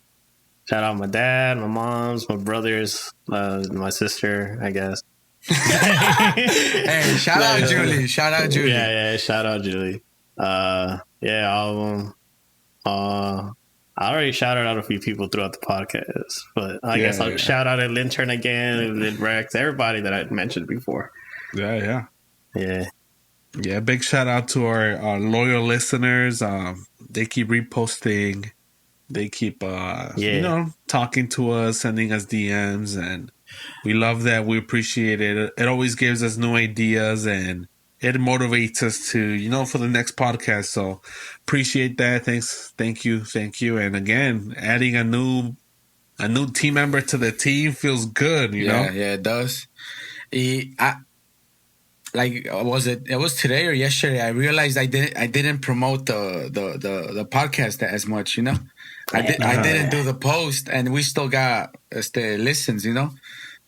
[SPEAKER 3] Shout out my dad, my moms, my brothers, my sister, I guess.
[SPEAKER 1] Hey, shout out Julie. Shout out Julie.
[SPEAKER 3] Yeah, shout out Julie. Yeah, all of them. I already shouted out a few people throughout the podcast, but I guess I'll shout out at Lintern again, and Rex, everybody that I mentioned before.
[SPEAKER 2] Yeah.
[SPEAKER 3] Yeah,
[SPEAKER 2] big shout out to our loyal listeners. They keep reposting. They keep, talking to us, sending us DMs, and we love that. We appreciate it. It always gives us new ideas, and it motivates us to, for the next podcast. So appreciate that. Thanks. Thank you. And again, adding a new team member to the team feels good, you know?
[SPEAKER 1] Yeah, it does. It was today or yesterday, I realized I didn't promote the podcast as much, I didn't do the post, and we still got listens,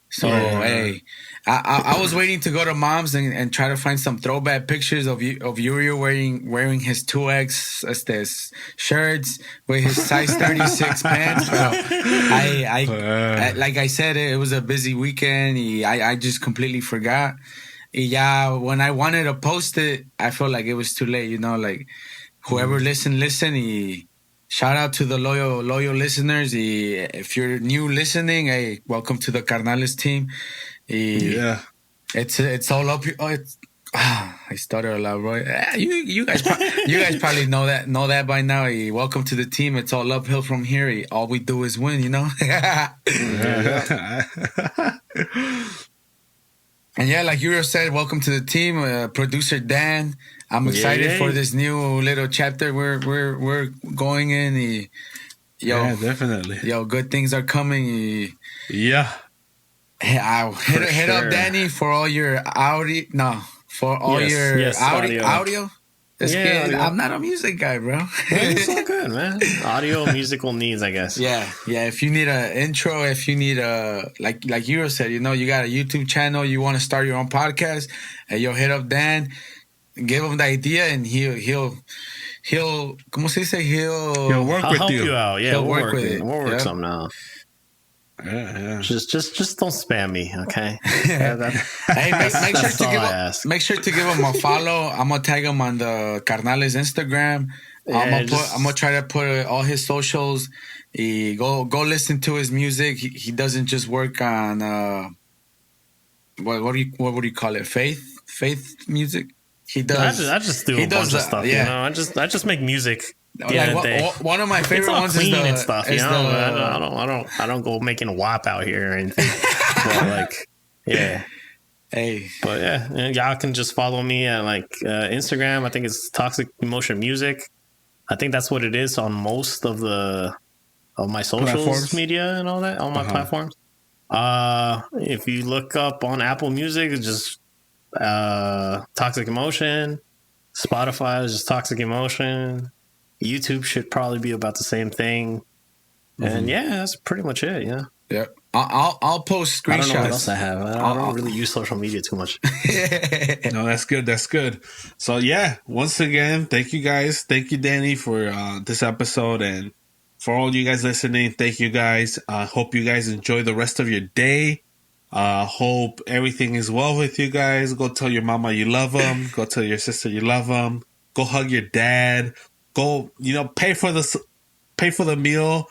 [SPEAKER 1] So hey, I was waiting to go to Mom's and try to find some throwback pictures of Uriel wearing his 2X shirts with his size 36 pants. But I like I said, it was a busy weekend. I just completely forgot. Yeah, when I wanted to post it, I felt like it was too late. Like whoever listen. Shout out to the loyal listeners. If you're new listening, hey, welcome to the Carnales team. It's all up. I started a lot, bro. You guys probably know that by now. Welcome to the team. It's all uphill from here. All we do is win, And yeah, like you said, welcome to the team, producer Dan. I'm excited for this new little chapter we're going in.
[SPEAKER 2] Yeah, definitely.
[SPEAKER 1] Good things are coming.
[SPEAKER 2] Yeah.
[SPEAKER 1] I'll hit up Danny for all your audio. No, for all your audio. I'm not a music guy, bro.
[SPEAKER 3] It's all good, man. Audio, musical needs, I guess.
[SPEAKER 1] Yeah. If you need an intro, if you need like you said, you got a YouTube channel, you want to start your own podcast, and you'll hit up Dan, give him the idea, and he'll ¿cómo se dice?
[SPEAKER 2] He'll work with
[SPEAKER 3] help
[SPEAKER 2] you.
[SPEAKER 3] you out. Yeah,
[SPEAKER 1] He'll
[SPEAKER 3] we'll
[SPEAKER 1] work
[SPEAKER 3] work
[SPEAKER 1] with it.
[SPEAKER 3] We'll work something out.
[SPEAKER 2] Yeah.
[SPEAKER 3] Just don't spam me, okay?
[SPEAKER 1] Hey, make sure to give him a follow. I'm gonna tag him on the Carnales Instagram. I'm gonna try to put all his socials. Go listen to his music. He doesn't just work on what would you call it? Faith music. He does.
[SPEAKER 3] I just do a bunch of stuff.
[SPEAKER 1] Yeah.
[SPEAKER 3] I just make music.
[SPEAKER 1] One of my favorite ones
[SPEAKER 3] clean
[SPEAKER 1] is
[SPEAKER 3] and stuff. I don't go making WAP out here or anything. But
[SPEAKER 1] Hey.
[SPEAKER 3] But yeah, y'all can just follow me at Instagram. I think it's Toxic Emotion Music. I think that's what it is on most of my socials,
[SPEAKER 2] platforms,
[SPEAKER 3] media, and all that on my platforms. If you look up on Apple Music, it's just Toxic Emotion. Spotify is just Toxic Emotion. YouTube should probably be about the same thing. And yeah, that's pretty much it. Yeah.
[SPEAKER 1] Yep. I'll post screenshots.
[SPEAKER 3] I don't know what else I have. I don't really use social media too much.
[SPEAKER 2] No, that's good. So yeah, once again, thank you guys. Thank you, Danny, for this episode, and for all you guys listening. Thank you guys. Hope you guys enjoy the rest of your day. Hope everything is well with you guys. Go tell your mama you love them. Go tell your sister you love them. Go hug your dad. Go, pay for the meal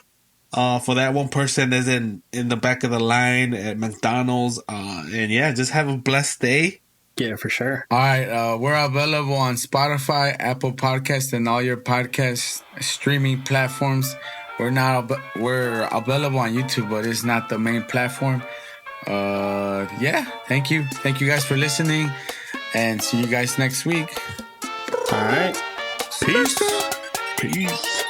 [SPEAKER 2] for that one person that's in the back of the line at McDonald's. And yeah, just have a blessed day.
[SPEAKER 3] Yeah, for sure.
[SPEAKER 1] All right, we're available on Spotify, Apple Podcasts, and all your podcast streaming platforms. We're available on YouTube, but it's not the main platform. Yeah, thank you guys for listening, and see you guys next week.
[SPEAKER 3] All right.
[SPEAKER 2] Peace. Peace.